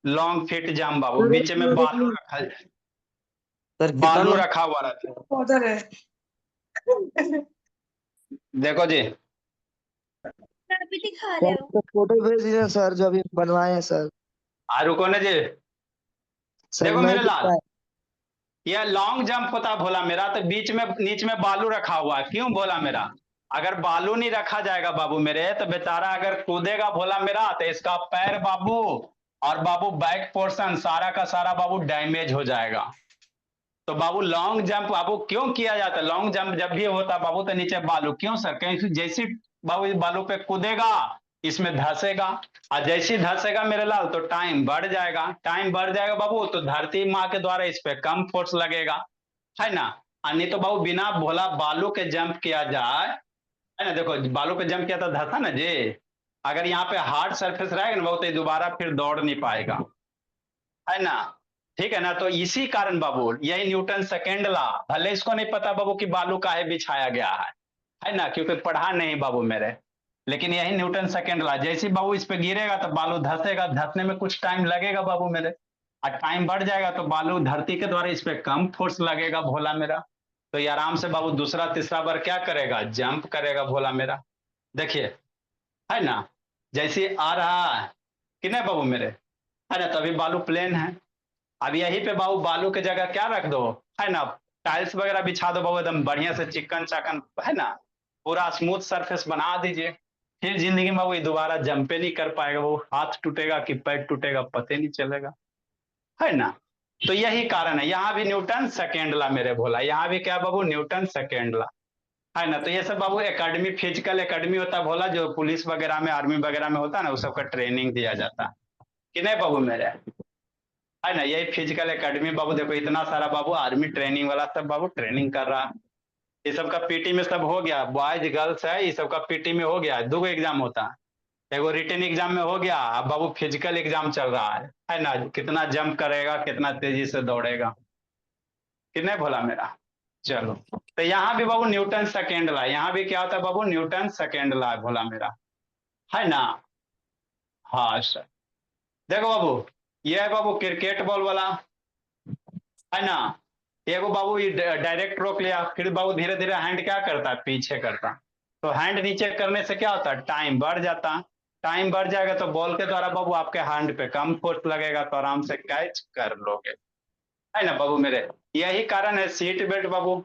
लॉन्ग फिट जंप बाबू, सर, बीच में बालू रखा, सर बालू रखा हुआ रहता है, उधर है। देखो जी, सर भी दिखा सर, रहे हो। तो फोटो भेज दीजिए सर, जो अभी बनवाए हैं सर। रुको ना जी, सर देखो नहीं मेरे दिखता लाल, है। यह लॉन्ग जंप होता है भोला मेरा, तो बीच में बालू रखा हुआ है। क्यों भोला मेरा? अगर बालू नहीं रखा जाएगा बाबू मेरे, तो बेचारा अगर कूदेगा भोला मेरा, तो इसका पैर बाबू और बाबू बैक पोर्शन सारा का सारा बाबू डैमेज हो जाएगा। तो बाबू लॉन्ग जंप बाबू क्यों किया जाता है? लॉन्ग जंप जब भी होता है बाबू, तो नीचे बालू, क्यों सर? क्योंकि जैसी बाबू इस बालू पे कूदेगा, इसमें धंसेगा, और जैसे ही धंसेगा मेरे लाल, तो टाइम बढ़ जाएगा। टाइम बढ़ जाएगा बाबू, तो धरती माँ के द्वारा इस पे कम फोर्स लगेगा, है ना। और नहीं तो बाबू बिना भोला बालू के जंप किया जाए, है ना, देखो बालू पे जंप किया तो धंसा ना जी, अगर यहाँ पे हार्ड सरफेस रहेगा ना बाबू, तो ये दोबारा फिर दौड़ नहीं पाएगा, है ना। ठीक है ना। तो इसी कारण बाबू यही न्यूटन सेकेंड लॉ, भले इसको नहीं पता बाबू कि बालू काहे बिछाया गया है ना, क्योंकि पढ़ा नहीं बाबू मेरे, लेकिन यही न्यूटन सेकेंड लॉ, जैसे बाबू इस पे गिरेगा तो बालू धंसेगा, धंसने में कुछ टाइम लगेगा बाबू मेरे, और टाइम बढ़ जाएगा तो बालू धरती के द्वारा इस पे कम फोर्स लगेगा भोला मेरा, तो ये आराम से बाबू दूसरा तीसरा बार क्या करेगा? जंप करेगा भोला मेरा। देखिए, है ना, जैसे आ रहा है कि नहीं बाबू मेरे, है ना, तभी बालू प्लेन है। अब यहीं पे बाबू बालू के जगह क्या रख दो, है ना, टाइल्स वगैरह बिछा दो बाबू, एकदम बढ़िया से चिकन चाकन, है ना, पूरा स्मूथ सरफेस बना दीजिए। फिर जिंदगी में बाबू ये दोबारा जंपे नहीं कर पाएगा, वो हाथ टूटेगा कि पैर टूटेगा पता नहीं चलेगा, है ना। तो यही कारण है, यहाँ भी न्यूटन सेकेंड लॉ मेरे भोला, यहाँ भी क्या बाबू? न्यूटन सेकेंड लॉ, है ना। तो ये सब बाबू एकेडमी, फिजिकल एकेडमी होता है भोला, जो पुलिस वगैरह में आर्मी वगैरह में होता है ना, उस सबका ट्रेनिंग दिया जाता है कि नहीं बाबू मेरे, है ना। यही फिजिकल एकेडमी बाबू, देखो इतना सारा बाबू आर्मी ट्रेनिंग वाला सब बाबू ट्रेनिंग कर रहा है। ये सबका पीटी में सब हो गया, बॉयज गर्ल्स है, ये सबका पीटी में हो गया। 2 एग्जाम होता है, एगो रिटन एग्जाम में हो गया, अब बाबू फिजिकल एग्जाम चल रहा है ना, कितना जंप करेगा, कितना तेजी से दौड़ेगा, कितने भोला मेरा। चलो, तो यहाँ भी बाबू न्यूटन सेकेंड लॉ, यहाँ भी क्या होता है बाबू? न्यूटन सेकेंड लॉ भोला मेरा, है ना। हाँ सर, देखो बाबू ये है बाबू क्रिकेट बॉल वाला, है ना। एगो बाबू ये डायरेक्ट रोक लिया, फिर बाबू धीरे धीरे हैंड क्या करता है, पीछे करता। तो हैंड नीचे करने से क्या होता है, टाइम बढ़ जाता। टाइम बढ़ जाएगा तो बॉल के द्वारा बाबू आपके हैंड पे कम फोर्स लगेगा, तो आराम से कैच कर लोगे, है ना बाबू मेरे। यही कारण है सीट बेल्ट बाबू।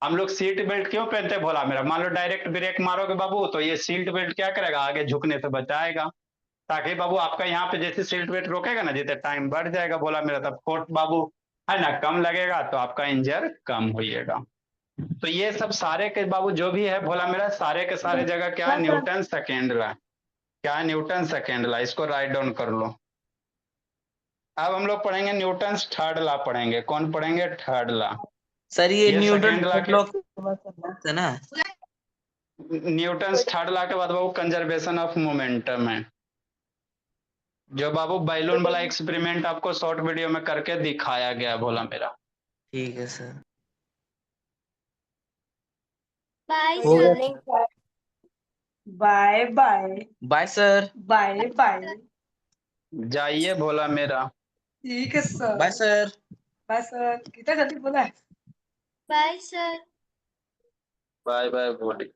हम लोग सीट बेल्ट क्यों पहनते हैं भोला मेरा, मान लो डायरेक्ट ब्रेक मारोगे बाबू तो ये सीट बेल्ट क्या करेगा, आगे झुकने से बचाएगा, ताकि बाबू आपका यहाँ पे जैसे सीट बेल्ट रोकेगा ना, जितने टाइम बढ़ जाएगा बोला मेरा, तब फोर्स बाबू है ना कम लगेगा, तो आपका इंजर कम होइएगा। तो ये सब सारे के बाबू जो भी है भोला मेरा, सारे के सारे जगह क्या है, न्यूटन सेकेंड ला, क्या है, न्यूटन सेकेंड ला, इसको राइट डाउन कर लो। अब हम लोग पढ़ेंगे न्यूटन थर्ड ला पढ़ेंगे, कौन पढ़ेंगे, थर्ड ला। सर ये न्यूटन सेकेंड ला थर्ड के, लॉ है ना। न्यूटन थर्ड ला के बाद बाबू कंजर्वेशन ऑफ मोमेंटम है, जो बाबू बैलून वाला एक्सपेरिमेंट आपको शॉर्ट वीडियो में करके दिखाया गया भोला मेरा। ठीक है सर। बाय हो सर। गया। Bye bye bye sir. Bye bye. जाइए भोला मेरा। ठीक है sir. Bye sir. Bye sir, कितना जल्दी बोला है। Bye sir. बाय बाय भोली।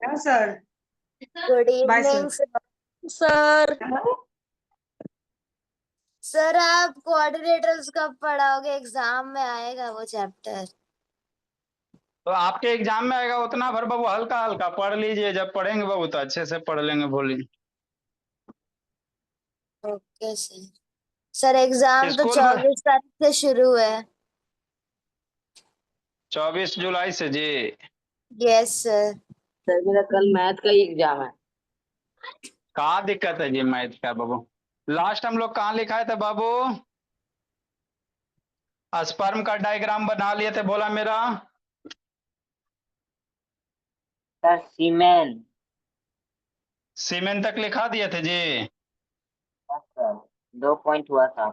हाँ sir. Good by evening sir. Sir. Sir आप कोऑर्डिनेटर्स कब पढ़ाओगे, एग्जाम में आएगा वो चैप्टर। तो आपके एग्जाम में आएगा उतना भर बाबू, हल्का हल्का पढ़ लीजिए, जब पढ़ेंगे बाबू तो अच्छे से पढ़ लेंगे भोली। Okay sir. सर एग्जाम तो स्कूल में 24 तारीख से शुरू है। 24 जुलाई से जी। Yes sir. सर मेरा कल मैथ का ही एग्जाम है। कहाँ दिक्कत है जी मैथ का बाबू, लास्ट हम लोग कहाँ लिखाए थे बाबू, स्पर्म का डायग्राम बना लिए थे बोला मेरा। सर सीमेन। सीमेन तक लिखा दिए थे जी। सर 2 पॉइंट हुआ था।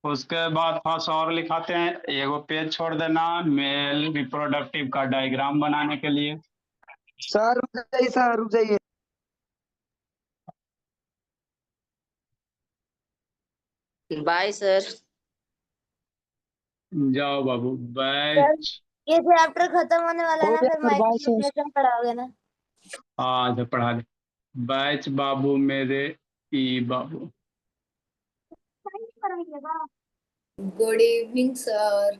उसके बाद फर्स्ट और लिखाते हैं, एगो पेज छोड़ देना, मेल रिप्रोडक्टिव का डायग्राम बनाने के लिए। सर रुक जाइए, सर रुक जाइए। Bye sir. जाओ बाबू सर बैच। ये चैप्टर खत्म होने वाला है हो ना, गया फिर सर, बाय सर। माइक्रोप्रोसेसर पढ़ाओगे ना। आज पढ़ा दे बैच बाबू मेरे, ई बाबू। Good evening sir.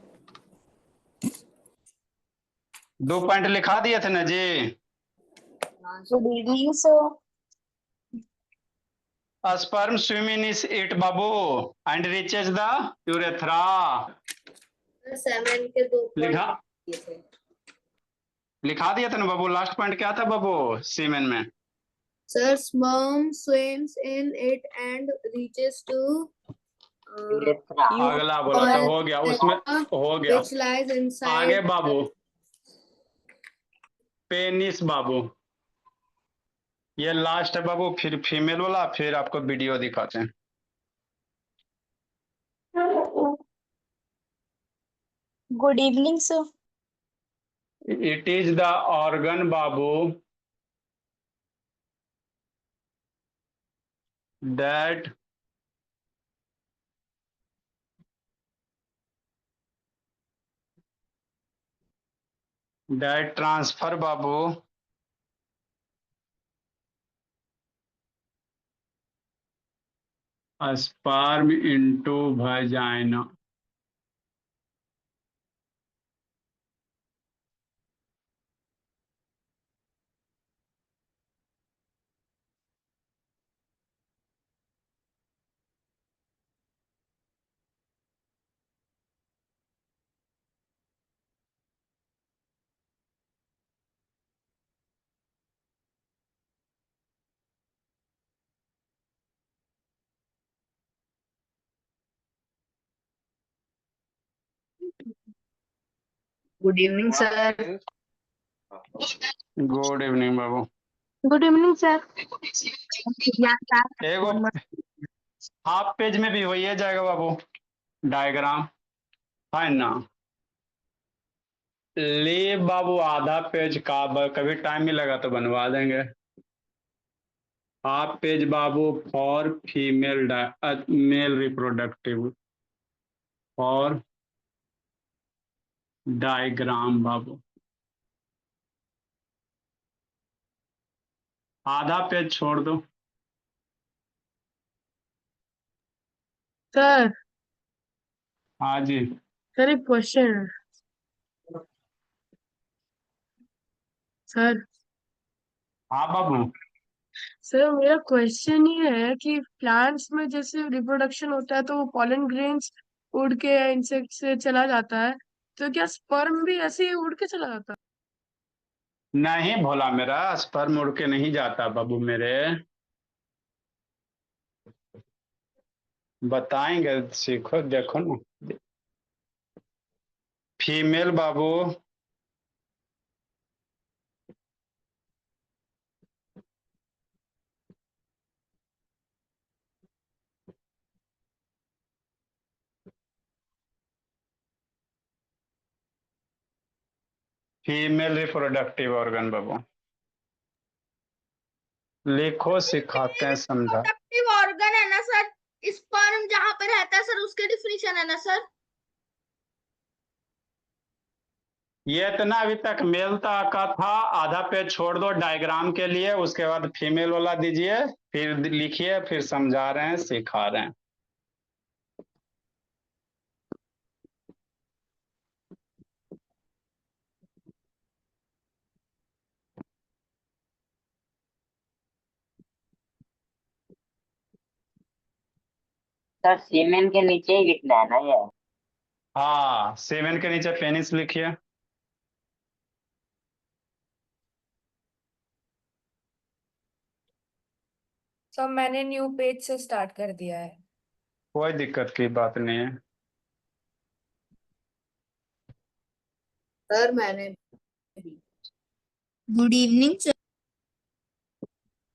2 पॉइंट लिखा दिए थे ना जी। Good evening sir. Sperm swimming is it बाबू एंड रीचेज द यूरेथ्रा। 7 के 2 लिखा पॉइंट थे। लिखा दिया था ना बाबू, लास्ट पॉइंट क्या था बाबू सीमेन में। Sir, sperm swims in it and reaches to अगला बोला तो हो गया उसमें, हो गया। which lies inside. आगे बाबू पेनिस बाबू, ये लास्ट है बाबू, फिर फीमेल वाला, फिर आपको वीडियो दिखाते हैं। Good evening sir. It is the organ Babu that transfer Babu sperm into vagina। Good evening sir. Good evening Babu. Good evening sir. एगो हाफ पेज में भी हो ही जाएगा बाबू डायग्राम, है ना। ले बाबू आधा पेज का, कभी टाइम ही लगा तो बनवा देंगे। हाफ पेज बाबू for female male reproductive for diagram बाबू, आधा पेज छोड़ दो। सर हाँ जी, सर एक क्वेश्चन है सर। हाँ बाबू। सर मेरा क्वेश्चन ये है कि प्लांट्स में जैसे रिप्रोडक्शन होता है तो वो पॉलन ग्रेन्स उड़ के इंसेक्ट से चला जाता है, तो क्या स्पर्म भी ऐसे ही उड़ के चला जाता है? नहीं भोला मेरा, स्पर्म उड़ के नहीं जाता बाबू मेरे, बताएंगे, सीखो देखो ना। फीमेल बाबू फीमेल रिप्रोडक्टिव ऑर्गन बाबू, लिखो सिखाते हैं समझा। रिप्रोडक्टिव ऑर्गन है ना सर, स्पर्म जहाँ पे रहता है सर उसके डिफिनीशन है ना सर। ये इतना अभी तक मेल तक का था, आधा पेज छोड़ दो डायग्राम के लिए, उसके बाद फीमेल वाला दीजिए, फिर लिखिए, फिर समझा रहे हैं सिखा रहे हैं। सर सीमेन के नीचे ही लिखना है ना ये? हाँ, सेवन के नीचे पेनिस लिखिए। सब मैंने न्यू पेज से स्टार्ट कर दिया है। कोई दिक्कत की बात नहीं है। सर मैंने good evening sir.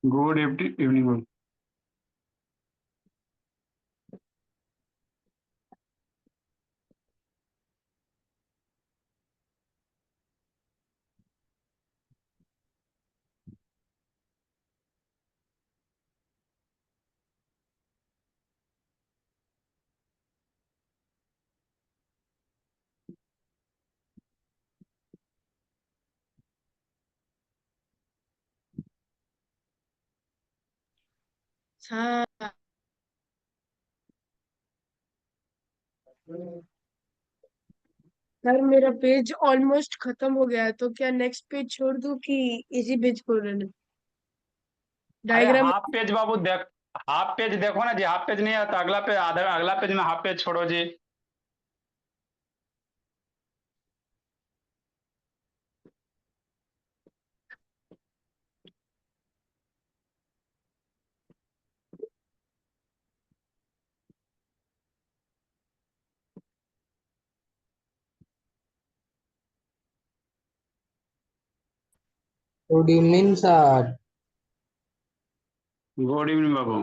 Good evening. हाँ सर मेरा पेज ऑलमोस्ट खत्म हो गया है, तो क्या नेक्स्ट पेज छोड़ दूं कि इसी पेज को रहने? अरे डायग्राम। हाफ पेज बाबू देख, हाफ पेज देखो ना जी, हाफ पेज नहीं आता, अगला पेज, आधा अगला पेज में हाफ पेज छोड़ो जी। Good evening sir. Good evening बाबू।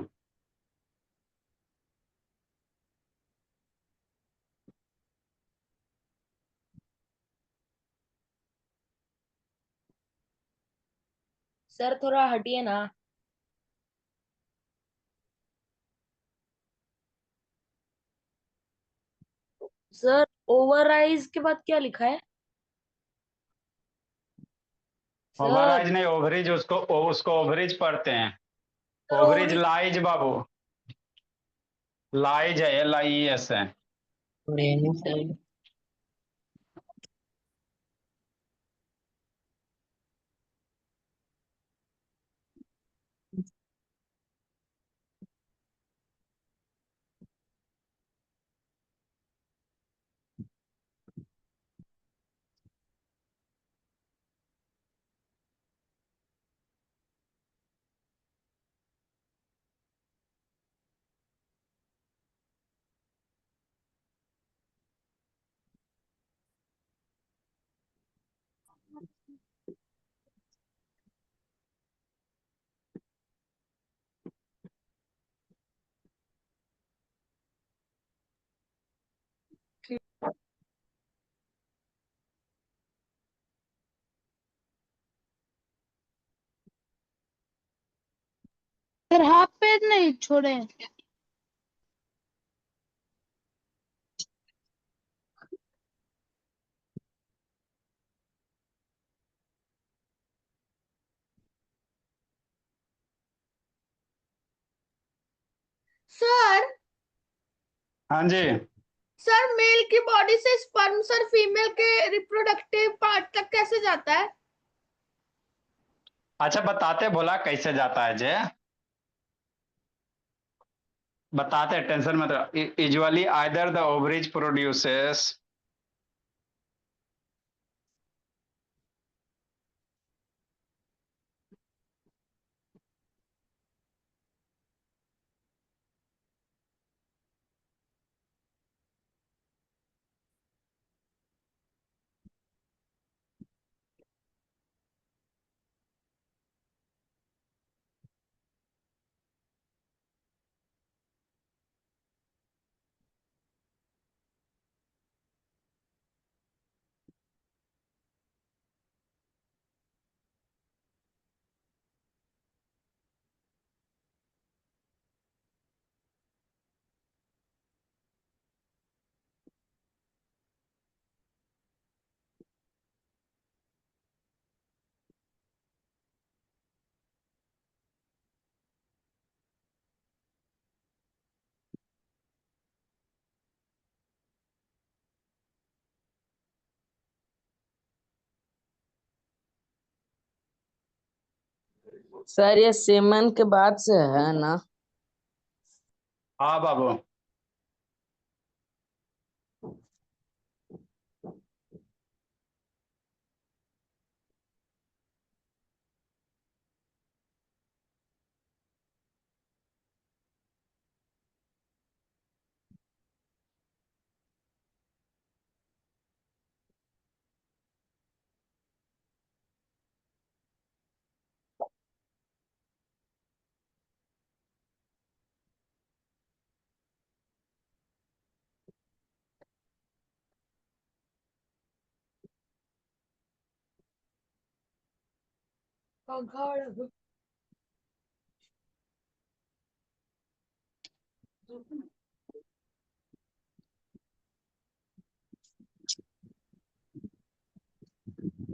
सर थोड़ा हटिए ना। सर ओवरराइज के बाद क्या लिखा है? सर ओवरराइज नहीं, ओवरेज, उसको ओवरेज पढ़ते हैं। Sir ovaries ovaries. लाइज बाबू, लाइज है, LIES है। Good evening sir. Sir half page नहीं छोड़े। सर हाँ जी, सर मेल की बॉडी से स्पर्म सर फीमेल के रिप्रोडक्टिव पार्ट तक कैसे जाता है? अच्छा बताते बोला कैसे जाता है जे, बताते, टेंशन मत। Usually either the ओवरेज produces, sir ये सीमन के बाद से है ना? हाँ बाबू।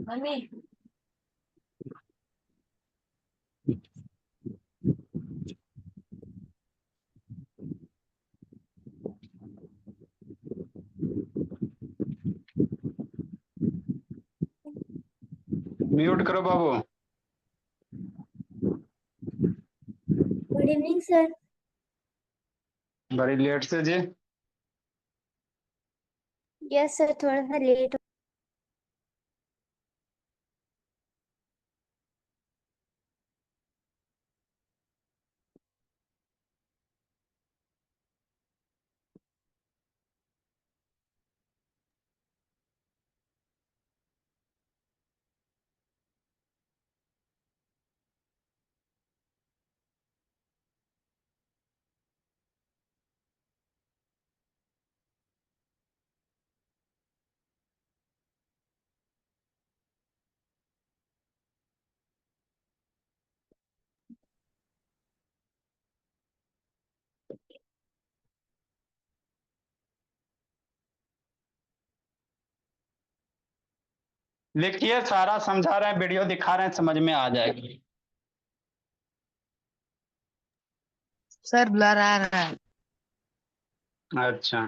मम्मी म्यूट करो बाबू। Good evening sir. बड़ी लेट से जी। यस सर, थोड़ा सा लेट। लिखिए, सारा समझा रहे हैं, वीडियो दिखा रहे हैं, समझ में आ जाएगी। सर ब्लर आ रहा है। अच्छा,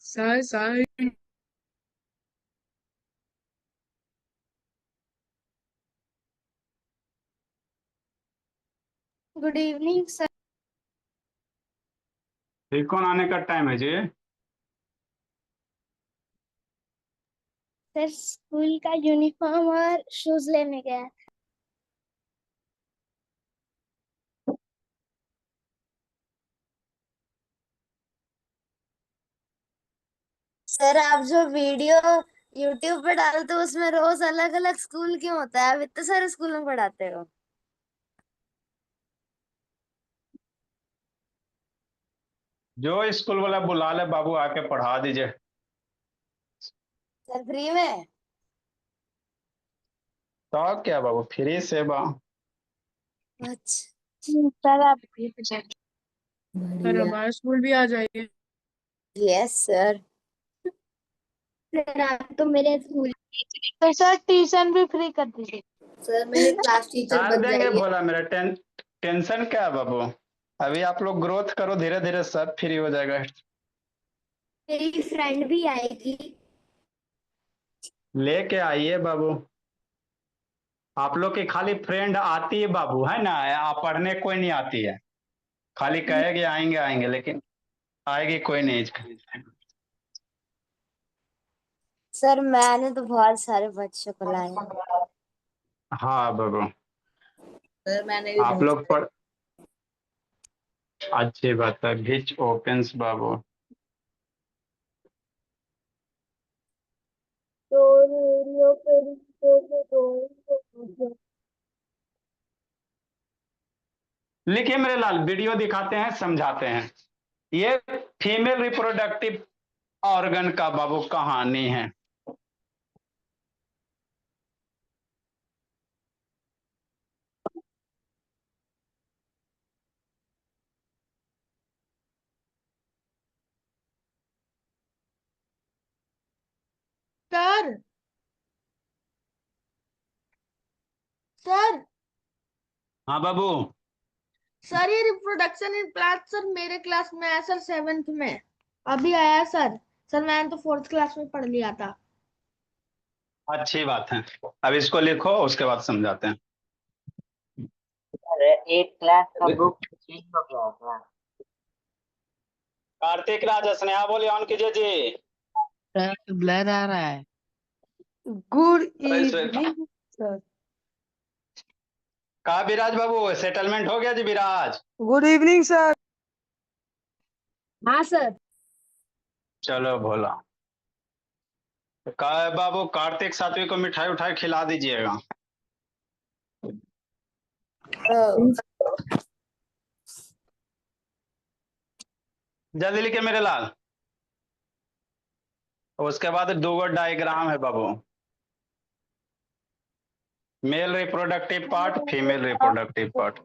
सर गुड इवनिंग सर। फिर कौन आने का टाइम है जी? सर स्कूल का यूनिफॉर्म और शूज लेने गया। सर आप जो वीडियो यूट्यूब पे डालते हो उसमें रोज अलग अलग स्कूल क्यों होता है? आप इतने सारे स्कूल में पढ़ाते हो। जो स्कूल वाला बुला ले बाबू, आके पढ़ा दीजिए। सर फ्री में? तो क्या बाबू, फ्री सेवा। अच्छा सर आप सर बढ़िया। हमारे स्कूल भी आ जाइए। Yes sir. सर आप तो मेरे स्कूल तो सर ट्यूशन भी फ्री कर दीजिए। सर मेरे क्लास टीचर कर बन देंगे जाइए। बोला मेरा। टेंशन क्या है बाबू, अभी आप लोग ग्रोथ करो, धीरे धीरे सब फ्री हो जाएगा। मेरी फ्रेंड भी आएगी। लेके आइए बाबू। आप लोग की खाली फ्रेंड आती है बाबू, है ना? आप पढ़ने कोई नहीं आती है, खाली कहेगी आएंगे आएंगे, लेकिन आएगी कोई नहीं। सर मैंने तो बहुत सारे बच्चों को लाया। हाँ बाबू, सर मैंने भी आप बहुत लोग पढ़। अच्छी बात है, विच ओपन्स बाबू। लिखिए मेरे लाल, वीडियो दिखाते हैं, समझाते हैं। ये फीमेल रिप्रोडक्टिव ऑर्गन का बाबू कहानी है। सर सर हाँ बाबू। सर ये रिप्रोडक्शन इन प्लांट सर मेरे क्लास में है सर, 7th में अभी आया सर। सर मैंने तो 4th क्लास में पढ़ लिया था। अच्छी बात है, अब इसको लिखो, उसके बाद समझाते हैं। सर एक क्लास का बुक चेंज हो गया था। कार्तिक राज स्नेहा बोलिए, ऑन कीजिए जी। सर ब्लर आ रहा है। गुड अरे श्वेता। Evening sir. कहा विराज बाबू, सेटलमेंट हो गया जी विराज? Good evening sir. हाँ सर। चलो भोला। तो कहा है बाबू, कार्तिक सात्विक को मिठाई उठाई खिला दीजिएगा। जल्दी लिखे मेरे लाल। उसके बाद दो डायग्राम है बाबू, male reproductive part, female reproductive part.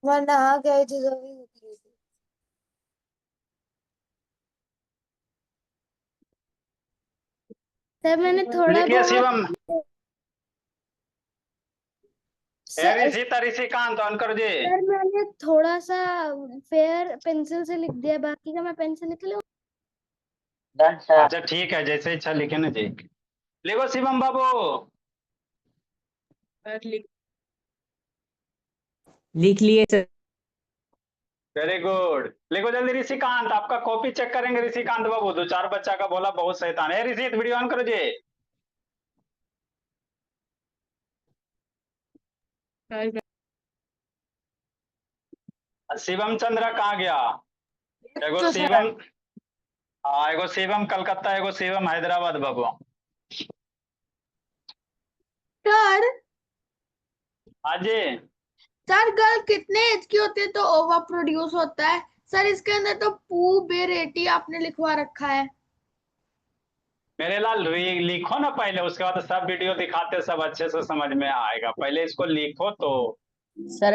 मैं नहा गई थी तो भी निकली थी। सर मैंने थोड़ा लिखिए बहुत शिवम। सर, ऋषिकांत ऑन करो जी। सर मैंने थोड़ा सा फेयर पेंसिल से लिख दिया, बाकी का मैं पेन से लिख लूं। Done sir. अच्छा ठीक है, जैसे इच्छा लिखे ना जी। लिखो शिवम बाबू। सर लिख लिए सर। वेरी गुड, लिखो जल्दी ऋषिकांत। आपका कॉपी चेक करेंगे ऋषिकांत बाबू, दो चार बच्चा का बोला बहुत शैतान है। ऋषि वीडियो ऑन करो जी। शिवम चंद्र कहाँ गया? एगो शिवम, हाँ एगो शिवम कलकत्ता, एगो शिवम हैदराबाद बाबू। सर हाँ जी। सर गर्ल कितने एज की होती है तो ओवा प्रोड्यूस होता है? सर इसके अंदर तो पू बेरेटी आपने लिखवा रखा है। मेरे लाल लिखो ना पहले, उसके बाद सब वीडियो दिखाते, सब अच्छे से समझ में आएगा। पहले इसको लिखो तो। सर